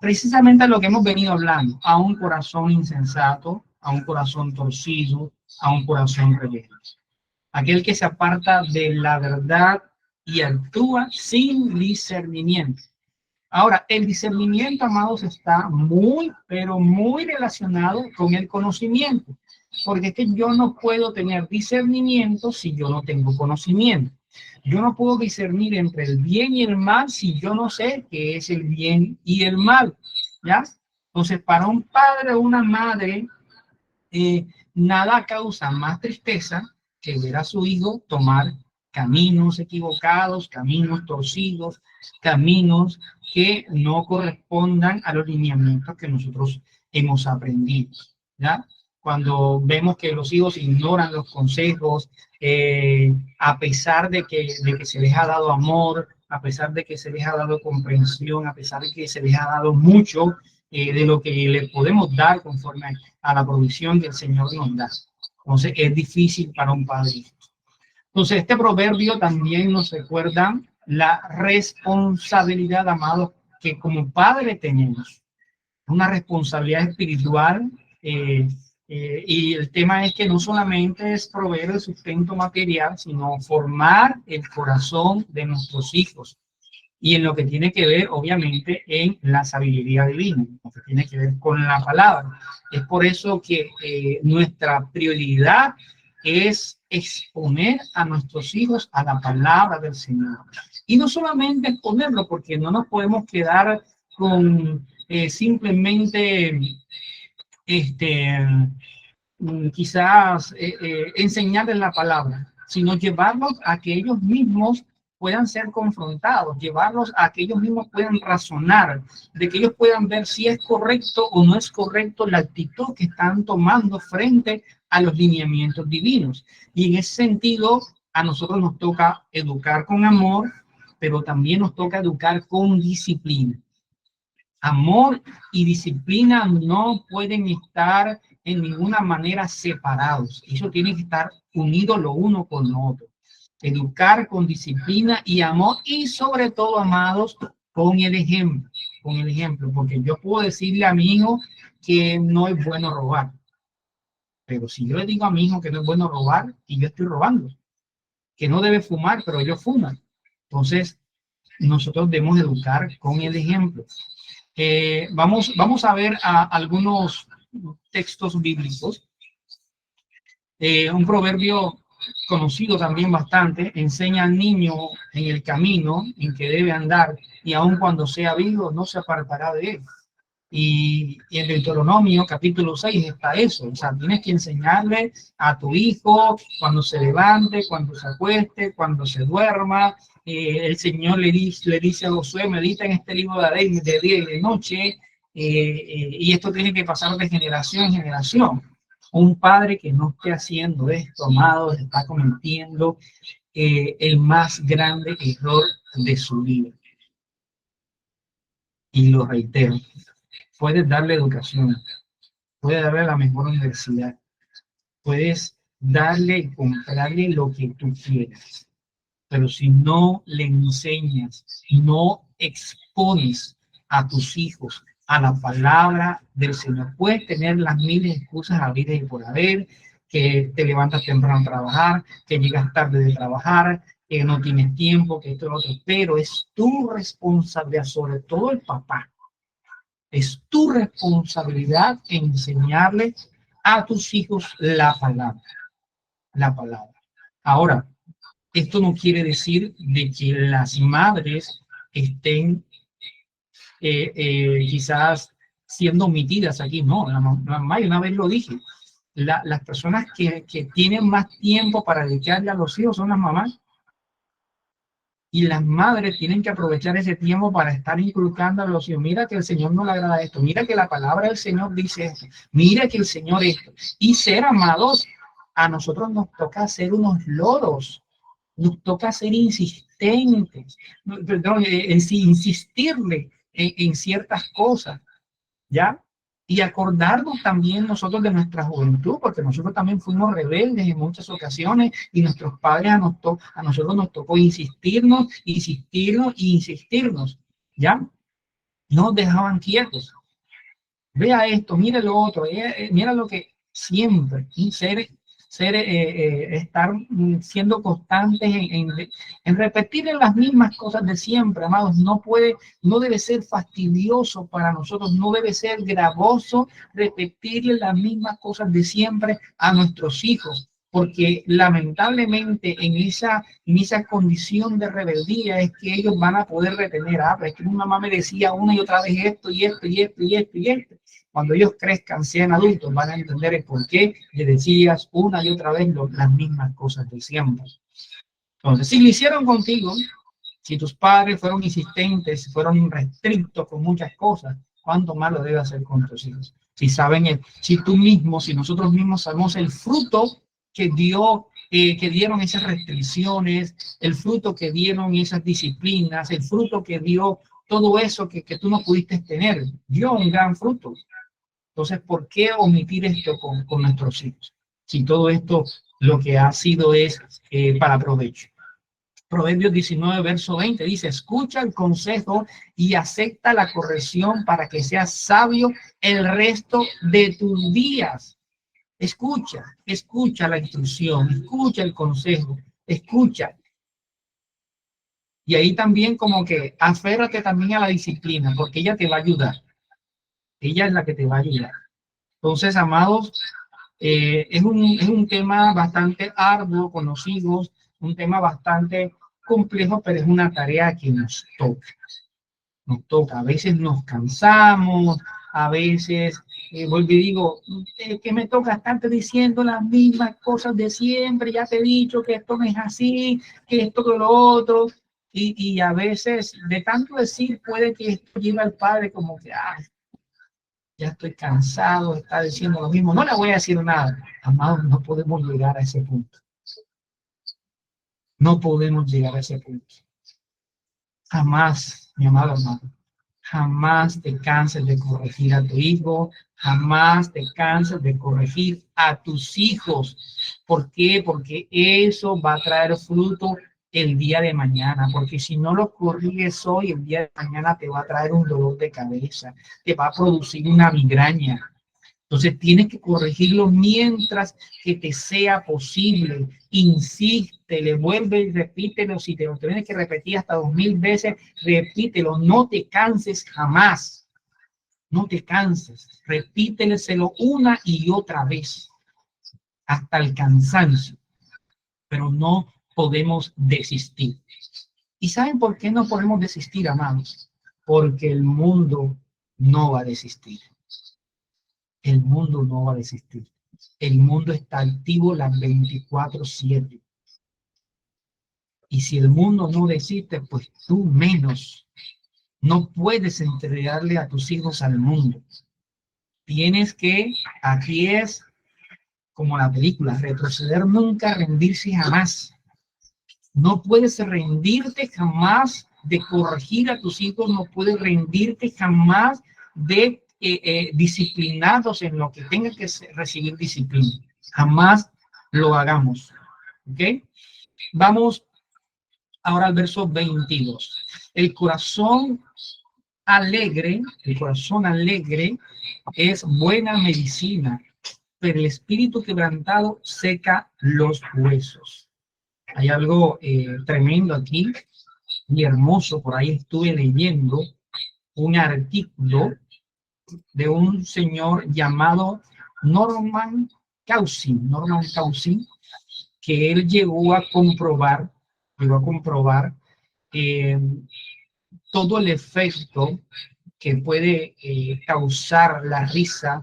precisamente a lo que hemos venido hablando, a un corazón insensato, a un corazón torcido, a un corazón rebelde. Aquel que se aparta de la verdad y actúa sin discernimiento. Ahora, el discernimiento, amados, está muy, pero muy relacionado con el conocimiento, porque es que yo no puedo tener discernimiento si yo no tengo conocimiento. Yo no puedo discernir entre el bien y el mal si yo no sé qué es el bien y el mal, ¿ya? Entonces, para un padre o una madre, nada causa más tristeza que ver a su hijo tomar caminos equivocados, caminos torcidos, caminos que no correspondan a los lineamientos que nosotros hemos aprendido, ¿ya? Cuando vemos que los hijos ignoran los consejos, a pesar de que se les ha dado amor, a pesar de que se les ha dado comprensión, a pesar de que se les ha dado mucho de lo que le podemos dar conforme a la provisión que el Señor nos da. Entonces es difícil para un padre. Entonces este proverbio también nos recuerda la responsabilidad, amados, que como padre tenemos. Una responsabilidad espiritual, y el tema es que no solamente es proveer el sustento material, sino formar el corazón de nuestros hijos. Y en lo que tiene que ver, obviamente, en la sabiduría divina, lo que tiene que ver con la palabra. Es por eso que nuestra prioridad es exponer a nuestros hijos a la palabra del Señor. Y no solamente exponerlo, porque no nos podemos quedar con simplemente quizás enseñarles la palabra, sino llevarlos a que ellos mismos puedan ser confrontados, llevarlos a que ellos mismos puedan razonar, de que ellos puedan ver si es correcto o no es correcto la actitud que están tomando frente a los lineamientos divinos. Y en ese sentido, a nosotros nos toca educar con amor, pero también nos toca educar con disciplina. Amor y disciplina no pueden estar en ninguna manera separados. Eso tiene que estar unido lo uno con lo otro. Educar con disciplina y amor, y sobre todo, amados, con el ejemplo, porque yo puedo decirle a mi hijo que no es bueno robar, pero si yo le digo a mi hijo que no es bueno robar y yo estoy robando, que no debe fumar, pero yo fumo, entonces nosotros debemos educar con el ejemplo. Vamos a ver algunos textos bíblicos. Un proverbio conocido también bastante: enseña al niño en el camino en que debe andar, y aun cuando sea viejo no se apartará de él. Y en Deuteronomio capítulo 6 está eso. O sea, tienes que enseñarle a tu hijo cuando se levante, cuando se acueste, cuando se duerma. El Señor le dice a Josué: medita en este libro de la ley de día y de noche. Y esto tiene que pasar de generación en generación. Un padre que no esté haciendo esto, amado, está cometiendo el más grande error de su vida. Y lo reitero: puedes darle educación, puedes darle la mejor universidad, puedes darle y comprarle lo que tú quieras, pero si no le enseñas, no expones a tus hijos a la palabra del Señor, puedes tener las miles de excusas habidas y por haber, que te levantas temprano a trabajar, que llegas tarde de trabajar, que no tienes tiempo, que esto y lo otro, pero es tu responsabilidad, sobre todo el papá. Es tu responsabilidad enseñarle a tus hijos la palabra. La palabra. Ahora, esto no quiere decir de que las madres estén quizás siendo omitidas aquí. No, la mamá, y una vez lo dije, las personas que tienen más tiempo para dedicarle a los hijos son las mamás. Y las madres tienen que aprovechar ese tiempo para estar inculcando a los hijos: mira que el Señor no le agrada esto, mira que la palabra del Señor dice esto, mira que el Señor esto. Y ser amados, a nosotros nos toca ser unos loros, nos toca ser insistentes, perdón, insistirle en ciertas cosas, ¿ya? Y acordarnos también nosotros de nuestra juventud, porque nosotros también fuimos rebeldes en muchas ocasiones, y nuestros padres a nosotros nos tocó insistirnos, ¿ya? No nos dejaban quietos. Vea esto, mire lo otro, mira lo que siempre, y estar siendo constantes en repetir las mismas cosas de siempre, amados. No debe ser fastidioso para nosotros, no debe ser gravoso repetirle las mismas cosas de siempre a nuestros hijos, porque lamentablemente en esa condición de rebeldía es que ellos van a poder retener. Es que mi mamá me decía una y otra vez esto y esto y esto y esto y esto. Cuando ellos crezcan, sean adultos, van a entender el por qué le decías una y otra vez las mismas cosas de siempre. Entonces, si lo hicieron contigo, si tus padres fueron insistentes, fueron restrictos con muchas cosas, ¿cuánto más lo debe hacer con tus hijos? Si saben, si nosotros mismos sabemos el fruto que dieron esas restricciones, el fruto que dieron esas disciplinas, el fruto que dio todo eso que tú no pudiste tener, dio un gran fruto. Entonces, ¿por qué omitir esto con nuestros hijos? Si todo esto lo que ha sido es para provecho. Proverbios 19, verso 20 dice: escucha el consejo y acepta la corrección para que seas sabio el resto de tus días. Escucha la instrucción, escucha el consejo, escucha. Y ahí también como que aférrate también a la disciplina, porque ella te va a ayudar. Ella es la que te va a ayudar. Entonces, amados, es un tema bastante arduo con los hijos, un tema bastante complejo, pero es una tarea que nos toca. Nos toca. A veces nos cansamos, a veces, vuelvo y digo, que me toca estarte diciendo las mismas cosas de siempre, ya te he dicho que esto no es así, que esto que lo otro, y a veces de tanto decir puede que esto lleve al padre como que, ya estoy cansado de estar diciendo lo mismo, no le voy a decir nada. Amados, no podemos llegar a ese punto. No podemos llegar a ese punto. Jamás, mi amado hermano, jamás te canses de corregir a tu hijo, jamás te canses de corregir a tus hijos. ¿Por qué? Porque eso va a traer fruto el día de mañana, porque si no lo corriges hoy, el día de mañana te va a traer un dolor de cabeza, te va a producir una migraña. Entonces tienes que corregirlo mientras que te sea posible. Insiste, le vuelve y repítelo. Si te lo tienes que repetir hasta 2000 veces, repítelo. No te canses jamás. No te canses, repítelselo una y otra vez, hasta el cansancio, pero no podemos desistir. ¿Y saben por qué no podemos desistir, amados? Porque el mundo no va a desistir. El mundo no va a desistir. El mundo está activo las 24/7. Y si el mundo no desiste, pues tú menos. No puedes entregarle a tus hijos al mundo. Tienes que, aquí es como la película, retroceder nunca, rendirse jamás. No puedes rendirte jamás de corregir a tus hijos, no puedes rendirte jamás de disciplinarlos en lo que tenga que recibir disciplina. Jamás lo hagamos. ¿Ok? Vamos ahora al verso 22. El corazón alegre es buena medicina, pero el espíritu quebrantado seca los huesos. Hay algo tremendo aquí y hermoso. Por ahí estuve leyendo un artículo de un señor llamado Norman Cousin, que él llegó a comprobar todo el efecto que puede causar la risa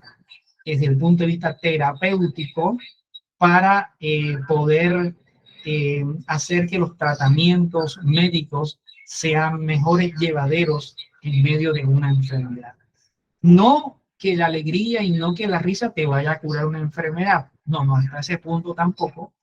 desde el punto de vista terapéutico para poder hacer que los tratamientos médicos sean mejores llevaderos en medio de una enfermedad. No que la alegría y no que la risa te vaya a curar una enfermedad. No, hasta ese punto tampoco.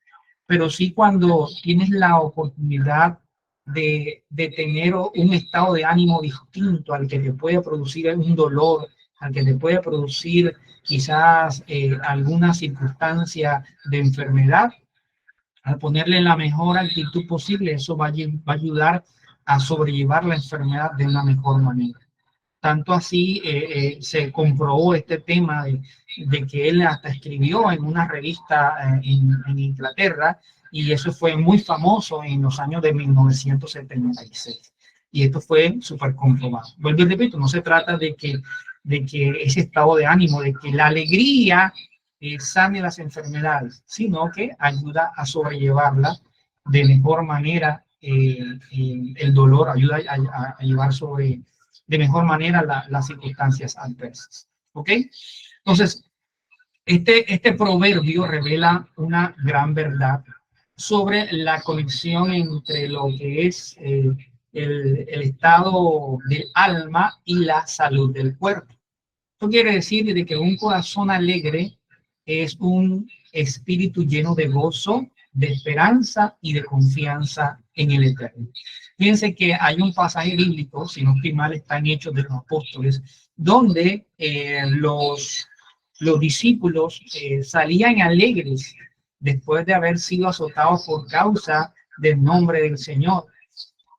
Pero sí cuando tienes la oportunidad de tener un estado de ánimo distinto al que te puede producir un dolor, al que te puede producir quizás alguna circunstancia de enfermedad, al ponerle la mejor actitud posible, eso va a ayudar a sobrellevar la enfermedad de una mejor manera. Tanto así se comprobó este tema de que él hasta escribió en una revista en Inglaterra, y eso fue muy famoso en los años de 1976. Y esto fue súper comprobado. Vuelvo y repito, no se trata de que ese estado de ánimo, de que la alegría sane las enfermedades, sino que ayuda a sobrellevarla de mejor manera. El dolor ayuda a llevar de mejor manera las circunstancias adversas. ¿Ok? Entonces, este proverbio revela una gran verdad sobre la conexión entre lo que es el estado del alma y la salud del cuerpo. Esto quiere decir de que un corazón alegre es un espíritu lleno de gozo, de esperanza y de confianza en el Eterno. Fíjense que hay un pasaje bíblico, si no estoy mal, está en Hechos de los Apóstoles, donde los discípulos salían alegres después de haber sido azotados por causa del nombre del Señor.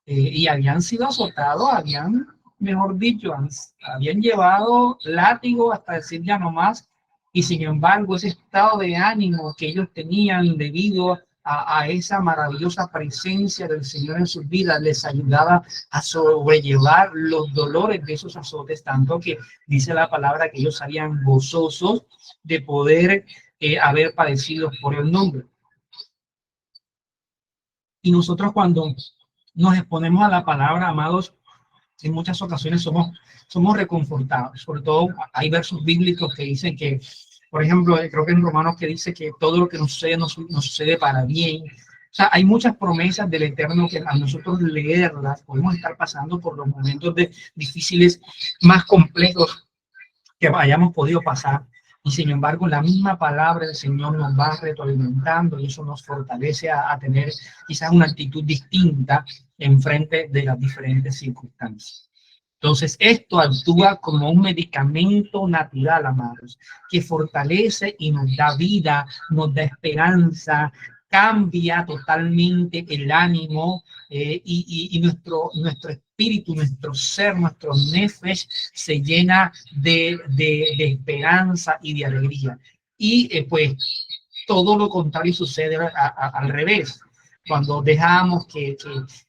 Y habían sido azotados, mejor dicho, habían llevado látigo hasta decir ya no más, y sin embargo ese estado de ánimo que ellos tenían debido a esa maravillosa presencia del Señor en sus vidas les ayudaba a sobrellevar los dolores de esos azotes, tanto que dice la palabra que ellos salían gozosos de poder haber padecido por el nombre. Y nosotros cuando nos exponemos a la palabra, amados, en muchas ocasiones somos reconfortados. Sobre todo hay versos bíblicos que dicen que, por ejemplo, creo que en Romanos que dice que todo lo que nos sucede nos sucede para bien. O sea, hay muchas promesas del Eterno que a nosotros leerlas podemos estar pasando por los momentos difíciles más complejos que hayamos podido pasar. Y sin embargo, la misma palabra del Señor nos va retroalimentando y eso nos fortalece a tener quizás una actitud distinta en frente de las diferentes circunstancias. Entonces, esto actúa como un medicamento natural, amados, que fortalece y nos da vida, nos da esperanza, cambia totalmente el ánimo y nuestro espíritu, nuestro ser, nuestro nefesh se llena de esperanza y de alegría. Y pues todo lo contrario sucede al revés. cuando dejamos que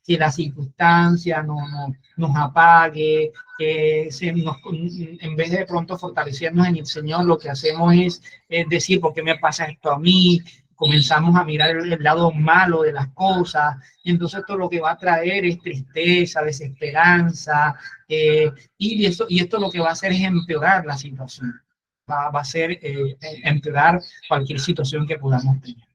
la circunstancia nos apague, en vez de pronto fortalecernos en el Señor, lo que hacemos es decir, ¿por qué me pasa esto a mí? Comenzamos a mirar el lado malo de las cosas, y entonces esto lo que va a traer es tristeza, desesperanza, y esto lo que va a hacer es empeorar la situación, va a ser empeorar cualquier situación que podamos tener.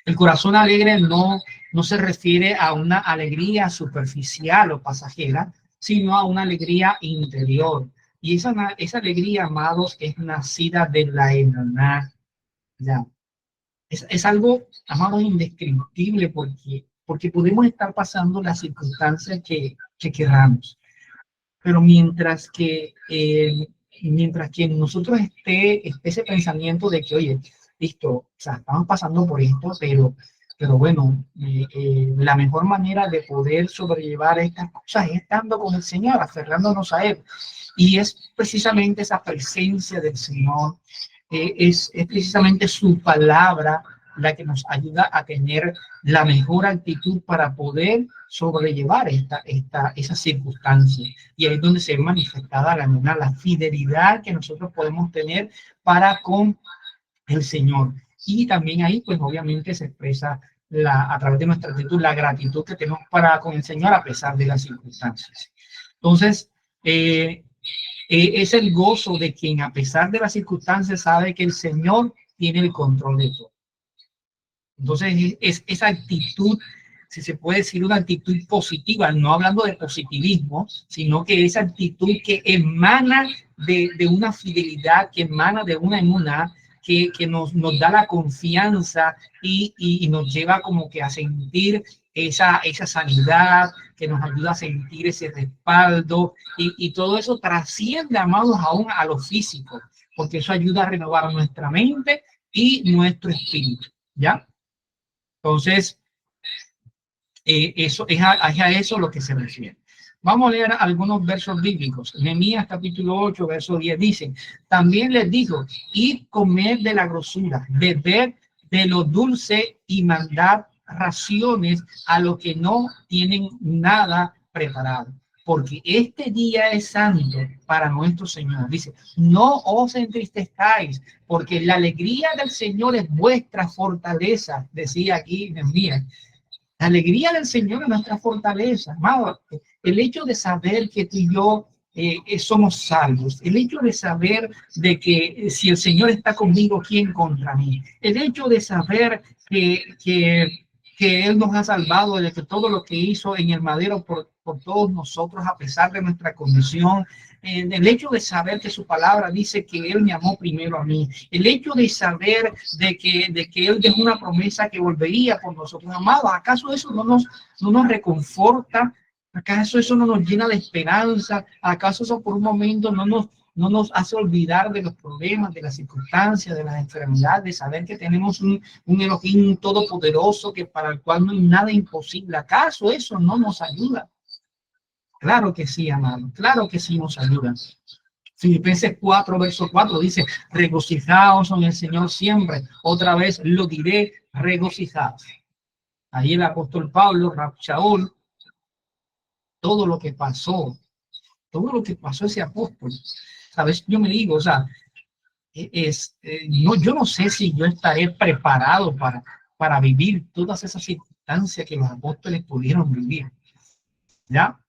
El corazón alegre no se refiere a una alegría superficial o pasajera, sino a una alegría interior. Y esa alegría, amados, es nacida de la emuná. Ya. Es algo, amados, indescriptible porque podemos estar pasando las circunstancias que queramos. Pero mientras que en nosotros esté ese pensamiento de que, oye, listo, o sea, estamos pasando por esto, pero bueno, la mejor manera de poder sobrellevar estas cosas es estando con el Señor, aferrándonos a Él. Y es precisamente esa presencia del Señor, es precisamente su palabra la que nos ayuda a tener la mejor actitud para poder sobrellevar esas circunstancias. Y ahí es donde se ve manifestada la fidelidad que nosotros podemos tener para con el Señor. Y también ahí, pues obviamente se expresa a través de nuestra actitud, la gratitud que tenemos para con el Señor a pesar de las circunstancias. Entonces, es el gozo de quien a pesar de las circunstancias sabe que el Señor tiene el control de todo. Entonces, es esa actitud, si se puede decir, una actitud positiva, no hablando de positivismo, sino que esa actitud que emana de una fidelidad, que emana de una emuná, que nos da la confianza y nos lleva como que a sentir esa sanidad, que nos ayuda a sentir ese respaldo, y todo eso trasciende, amados, aún a lo físico, porque eso ayuda a renovar nuestra mente y nuestro espíritu, ¿ya? Entonces, eso es a eso lo que se refiere. Vamos a leer algunos versos bíblicos. Nehemías capítulo 8, verso 10 dice, también les dijo, id comer de la grosura, beber de lo dulce y mandar raciones a los que no tienen nada preparado. Porque este día es santo para nuestro Señor. Dice, no os entristezcáis, porque la alegría del Señor es vuestra fortaleza, decía aquí Nehemías. La alegría del Señor es nuestra fortaleza, amado. El hecho de saber que tú y yo somos salvos, el hecho de saber de que si el Señor está conmigo, ¿quién contra mí? El hecho de saber que Él nos ha salvado, de que todo lo que hizo en el madero por todos nosotros, a pesar de nuestra condición, el hecho de saber que su palabra dice que Él me amó primero a mí, el hecho de saber de que Él dejó una promesa que volvería por nosotros, amados, ¿acaso eso no nos reconforta? ¿Acaso eso no nos llena de esperanza? ¿Acaso eso por un momento no nos hace olvidar de los problemas, de las circunstancias, de las enfermedades, de saber que tenemos un Elohim todopoderoso que para el cual no hay nada imposible? ¿Acaso eso no nos ayuda? Claro que sí, amado, claro que sí nos ayuda. Filipenses 4, verso 4 dice, regocijaos en el Señor siempre. Otra vez lo diré, regocijaos. Ahí el apóstol Pablo, Shaul, todo lo que pasó ese apóstol. ¿Sabes? Yo me digo, o sea, yo no sé si yo estaré preparado para vivir todas esas circunstancias que los apóstoles pudieron vivir. ¿Ya?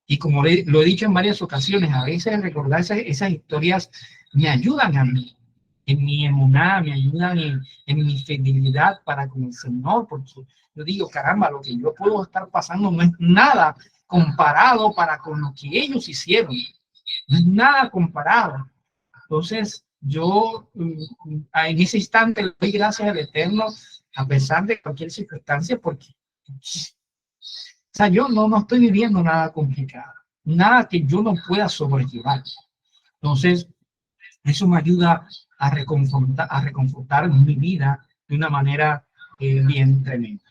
Y como lo he dicho en varias ocasiones, a veces recordar esas historias me ayudan a mí, en mi emuná, me ayudan en mi fidelidad para con el Señor, porque yo digo, caramba, lo que yo puedo estar pasando no es nada comparado para con lo que ellos hicieron, no es nada comparado. Entonces, yo en ese instante le doy gracias al Eterno, a pesar de cualquier circunstancia, porque o sea, yo no estoy viviendo nada complicado, nada que yo no pueda sobrellevar. Entonces, eso me ayuda a reconfortar mi vida de una manera bien tremenda.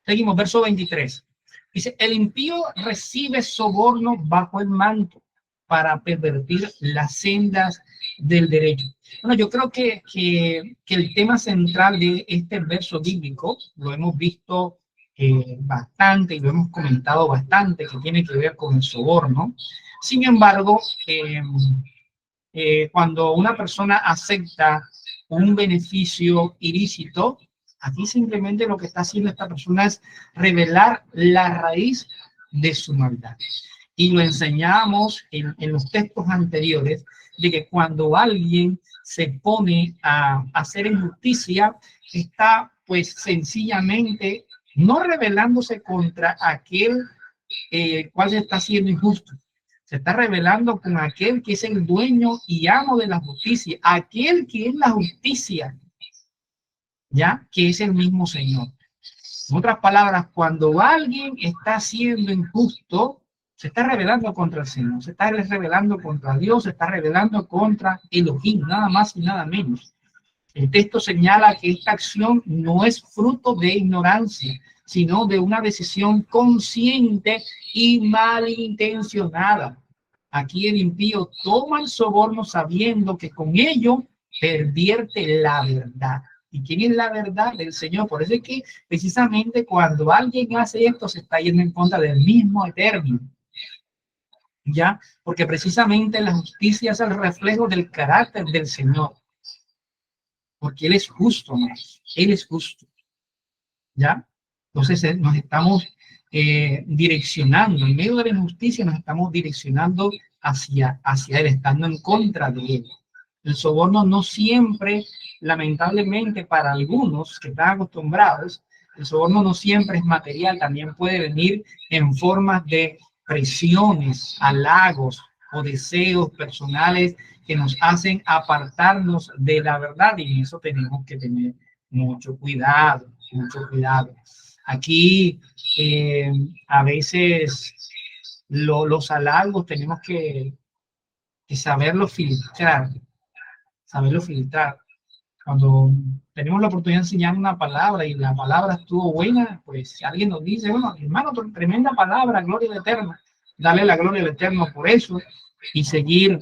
Seguimos, verso 23. Dice, el impío recibe soborno bajo el manto para pervertir las sendas del derecho. Bueno, yo creo que el tema central de este verso bíblico lo hemos visto bastante y lo hemos comentado bastante, que tiene que ver con el soborno. Sin embargo, cuando una persona acepta un beneficio ilícito, aquí simplemente lo que está haciendo esta persona es revelar la raíz de su maldad. Y lo enseñamos en los textos anteriores, de que cuando alguien se pone a hacer injusticia, está pues sencillamente no rebelándose contra aquel cual se está haciendo injusto. Se está rebelando con aquel que es el dueño y amo de la justicia, aquel que es la justicia, ya que es el mismo Señor. En otras palabras, cuando alguien está siendo injusto, se está rebelando contra el Señor, se está rebelando contra Dios, se está rebelando contra Elohim, nada más y nada menos. El texto señala que esta acción no es fruto de ignorancia, sino de una decisión consciente y malintencionada. Aquí el impío toma el soborno sabiendo que con ello pervierte la verdad. ¿Y quién es la verdad? Del Señor. Por eso es que precisamente cuando alguien hace esto se está yendo en contra del mismo Eterno. ¿Ya? Porque precisamente la justicia es el reflejo del carácter del Señor. Porque Él es justo, ¿no? Él es justo. ¿Ya? Entonces nos estamos direccionando, en medio de la injusticia nos estamos direccionando hacia Él, estando en contra de Él. El soborno no siempre, lamentablemente para algunos que están acostumbrados, el soborno no siempre es material, también puede venir en formas de presiones, halagos o deseos personales que nos hacen apartarnos de la verdad, y en eso tenemos que tener mucho cuidado, mucho cuidado. Aquí a veces los halagos tenemos que saberlo filtrar, saberlo filtrar. Cuando tenemos la oportunidad de enseñar una palabra y la palabra estuvo buena, pues si alguien nos dice, bueno, hermano, tremenda palabra, gloria al Eterno, darle la gloria al Eterno por eso y seguir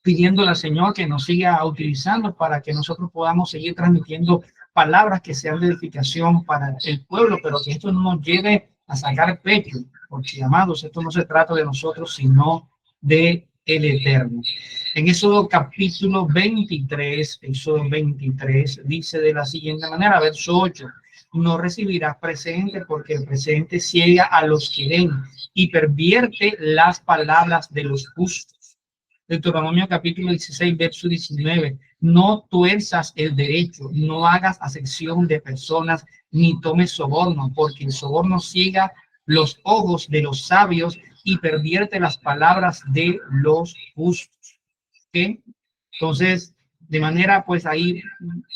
pidiéndole al Señor que nos siga utilizando para que nosotros podamos seguir transmitiendo palabras que sean de edificación para el pueblo, pero que esto no nos lleve a sacar pecho, porque, amados, esto no se trata de nosotros, sino de el Eterno. En Éxodo capítulo 23, Éxodo 23, dice de la siguiente manera, verso 8, no recibirás presente porque el presente ciega a los que ven y pervierte las palabras de los justos. Deuteronomio capítulo 16, verso 19, no tuerzas el derecho, no hagas acepción de personas, ni tomes soborno, porque el soborno ciega los ojos de los sabios y pervierte las palabras de los justos. ¿Okay? Entonces, de manera pues ahí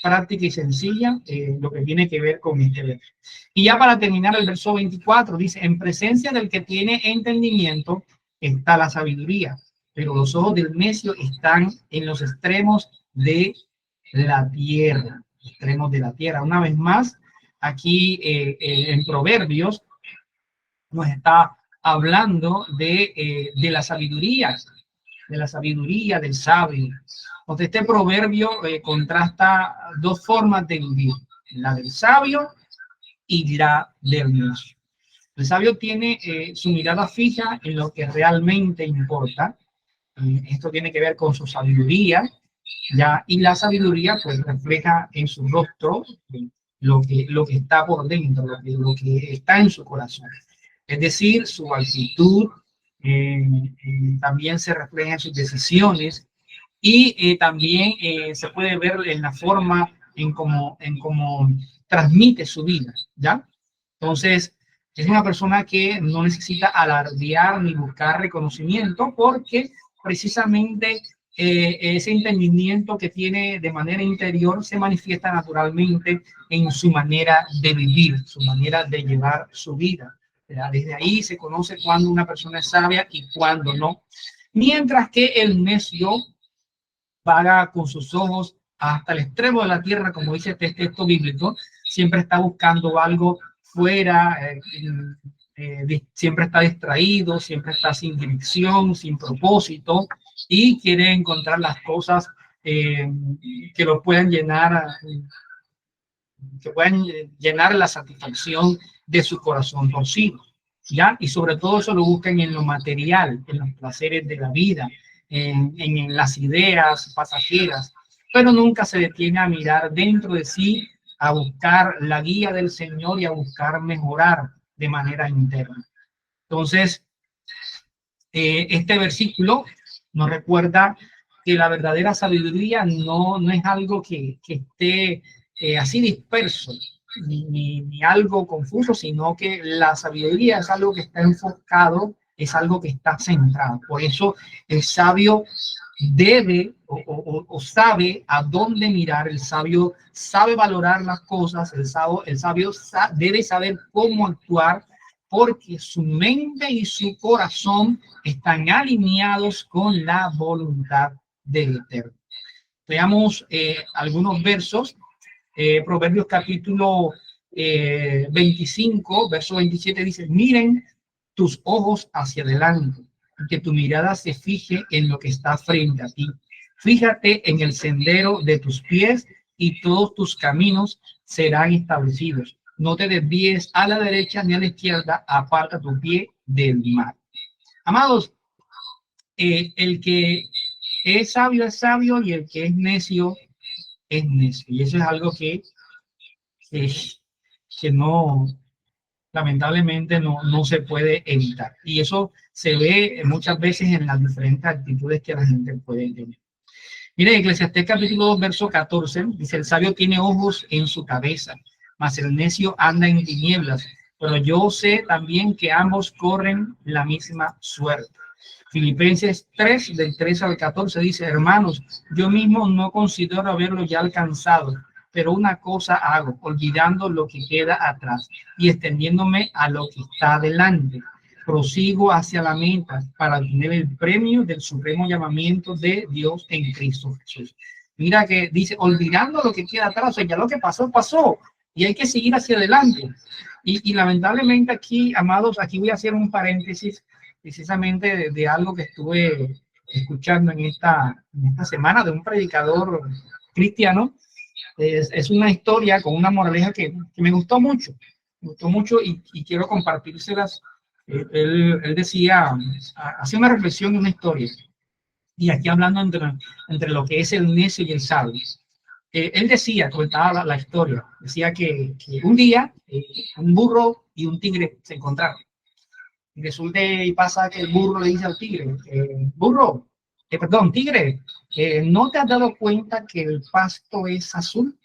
práctica y sencilla, lo que tiene que ver con este verso. Y ya para terminar el verso 24, dice, en presencia del que tiene entendimiento está la sabiduría, pero los ojos del necio están en los extremos de la tierra, extremos de la tierra. Una vez más, aquí en Proverbios nos está hablando de la sabiduría, del sabio. Entonces, este proverbio contrasta dos formas de vivir, la del sabio y la del necio. El sabio tiene su mirada fija en lo que realmente importa. Esto tiene que ver con su sabiduría, ¿ya? Y la sabiduría pues refleja en su rostro lo que está por dentro, lo que está en su corazón. Es decir, su actitud también se refleja en sus decisiones y también se puede ver en la forma en cómo transmite su vida, ¿ya? Entonces, es una persona que no necesita alardear ni buscar reconocimiento porque precisamente ese entendimiento que tiene de manera interior se manifiesta naturalmente en su manera de vivir, su manera de llevar su vida. Desde ahí se conoce cuando una persona es sabia y cuando no. Mientras que el necio vaga con sus ojos hasta el extremo de la tierra, como dice este texto bíblico, siempre está buscando algo fuera, siempre está distraído, siempre está sin dirección, sin propósito, y quiere encontrar las cosas que lo puedan llenar, que puedan llenar la satisfacción de su corazón torcido, ¿ya? Y sobre todo eso lo buscan en lo material, en los placeres de la vida, en las ideas pasajeras, pero nunca se detiene a mirar dentro de sí, a buscar la guía del Señor y a buscar mejorar de manera interna. Entonces, este versículo nos recuerda que la verdadera sabiduría no es algo que esté así disperso, ni algo confuso, sino que la sabiduría es algo que está enfocado, es algo que está centrado. Por eso el sabio debe o sabe a dónde mirar, el sabio sabe valorar las cosas, el sabio debe saber cómo actuar, porque su mente y su corazón están alineados con la voluntad del Eterno. Veamos algunos versos. Proverbios capítulo 25, verso 27 dice: miren tus ojos hacia adelante, y que tu mirada se fije en lo que está frente a ti. Fíjate en el sendero de tus pies y todos tus caminos serán establecidos. No te desvíes a la derecha ni a la izquierda, aparta tu pie del mal. Amados, el que es sabio y el que es necio es necio. Y eso es algo que no, lamentablemente no se puede evitar. Y eso se ve muchas veces en las diferentes actitudes que la gente puede tener. Mire, Eclesiastés capítulo 2, verso 14, dice: el sabio tiene ojos en su cabeza, mas el necio anda en tinieblas. Pero yo sé también que ambos corren la misma suerte. Filipenses 3, del 13 al 14 dice: hermanos, yo mismo no considero haberlo ya alcanzado, pero una cosa hago, olvidando lo que queda atrás y extendiéndome a lo que está delante. Prosigo hacia la meta para obtener el premio del supremo llamamiento de Dios en Cristo Jesús. Mira que dice, olvidando lo que queda atrás, o sea, ya lo que pasó, pasó, y hay que seguir hacia adelante. Y lamentablemente aquí, amados, aquí voy a hacer un paréntesis precisamente de algo que estuve escuchando en esta semana de un predicador cristiano. Es una historia con una moraleja que me gustó mucho. Me gustó mucho y quiero compartírselas. Él decía, hacía una reflexión en una historia. Y aquí hablando entre lo que es el necio y el sabio. Él decía, comentaba la historia, decía que un día un burro y un tigre se encontraron. Y resulta y pasa que el burro le dice al tigre: burro, perdón, tigre, ¿no te has dado cuenta que el pasto es azul?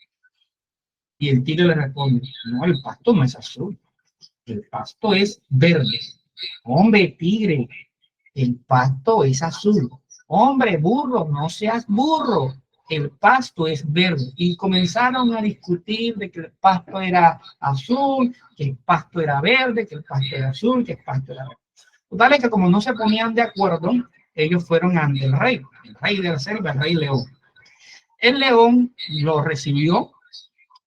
Y el tigre le responde: no, el pasto no es azul, el pasto es verde. Hombre, tigre, el pasto es azul. Hombre, burro, no seas burro, el pasto es verde. Y comenzaron a discutir de que el pasto era azul, que el pasto era verde, que el pasto era azul, que el pasto era verde. Total es que como no se ponían de acuerdo, ellos fueron ante el rey de la selva, el rey león. El león lo recibió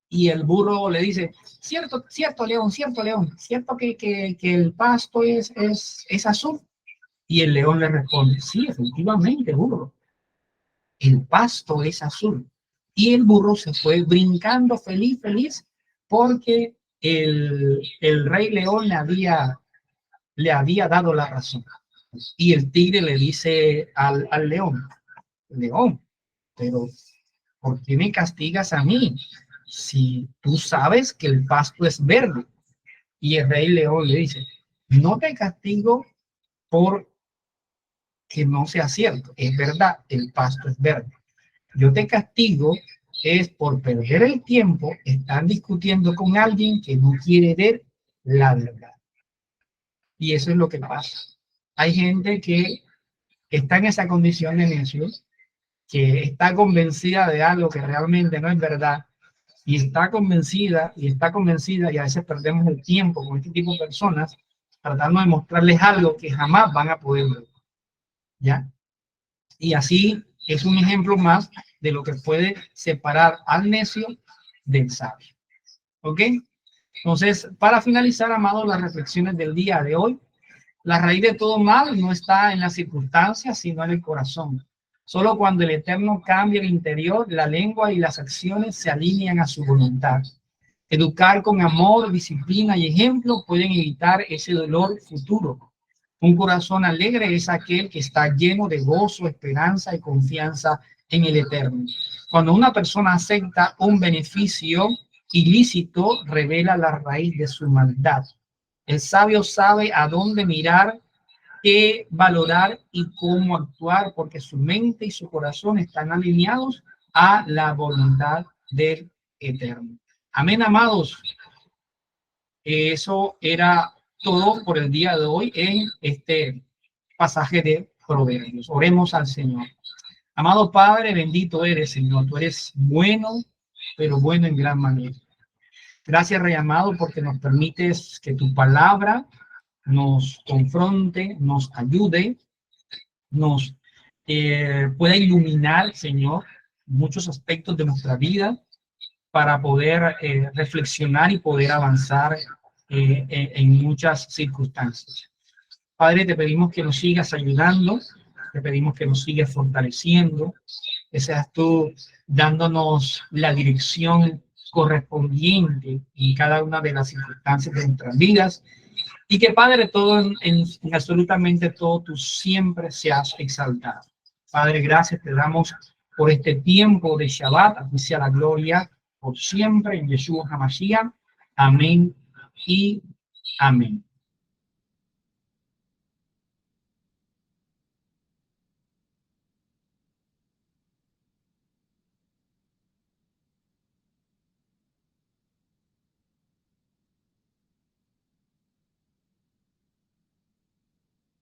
y el burro le dice: cierto, león, cierto que el pasto es azul. Y el león le responde: sí, efectivamente, burro, el pasto es azul. Y el burro se fue brincando feliz, porque el rey león le había dado la razón. Y el tigre le dice al león: león, pero ¿por qué me castigas a mí si tú sabes que el pasto es verde? Y el rey león le dice: no te castigo por que no sea cierto, es verdad, el pasto es verde. Yo te castigo es por perder el tiempo, estar discutiendo con alguien que no quiere ver la verdad. Y eso es lo que pasa. Hay gente que está en esa condición de necio, que está convencida de algo que realmente no es verdad, y está convencida, y a veces perdemos el tiempo con este tipo de personas tratando de mostrarles algo que jamás van a poder ver, ¿ya? Y así es un ejemplo más de lo que puede separar al necio del sabio. ¿Ok? Entonces, para finalizar, amados, las reflexiones del día de hoy, La raíz de todo mal no está en las circunstancias, sino en el corazón. Solo cuando el Eterno cambia el interior, la lengua y las acciones se alinean a su voluntad. Educar con amor, disciplina y ejemplo pueden evitar ese dolor futuro. Un corazón alegre es aquel que está lleno de gozo, esperanza y confianza en el Eterno. Cuando una persona acepta un beneficio ilícito, revela la raíz de su maldad. El sabio sabe a dónde mirar, qué valorar y cómo actuar, porque su mente y su corazón están alineados a la voluntad del Eterno. Amén, amados. Eso era todo por el día de hoy en este pasaje de Proverbios. Oremos al Señor. Amado Padre, bendito eres, Señor. Tú eres bueno, pero bueno en gran manera. Gracias, Rey amado, porque nos permites que tu palabra nos confronte, nos ayude, nos pueda iluminar, Señor, muchos aspectos de nuestra vida para poder reflexionar y poder avanzar en muchas circunstancias. Padre, te pedimos que nos sigas ayudando, te pedimos que nos sigas fortaleciendo, que seas tú dándonos la dirección correspondiente en cada una de las circunstancias de nuestras vidas, y que, Padre, todo en absolutamente todo, tú siempre seas exaltado. Padre, gracias te damos por este tiempo de Shabbat, a ti sea la gloria por siempre en Yeshua HaMashiach. Amén y amén.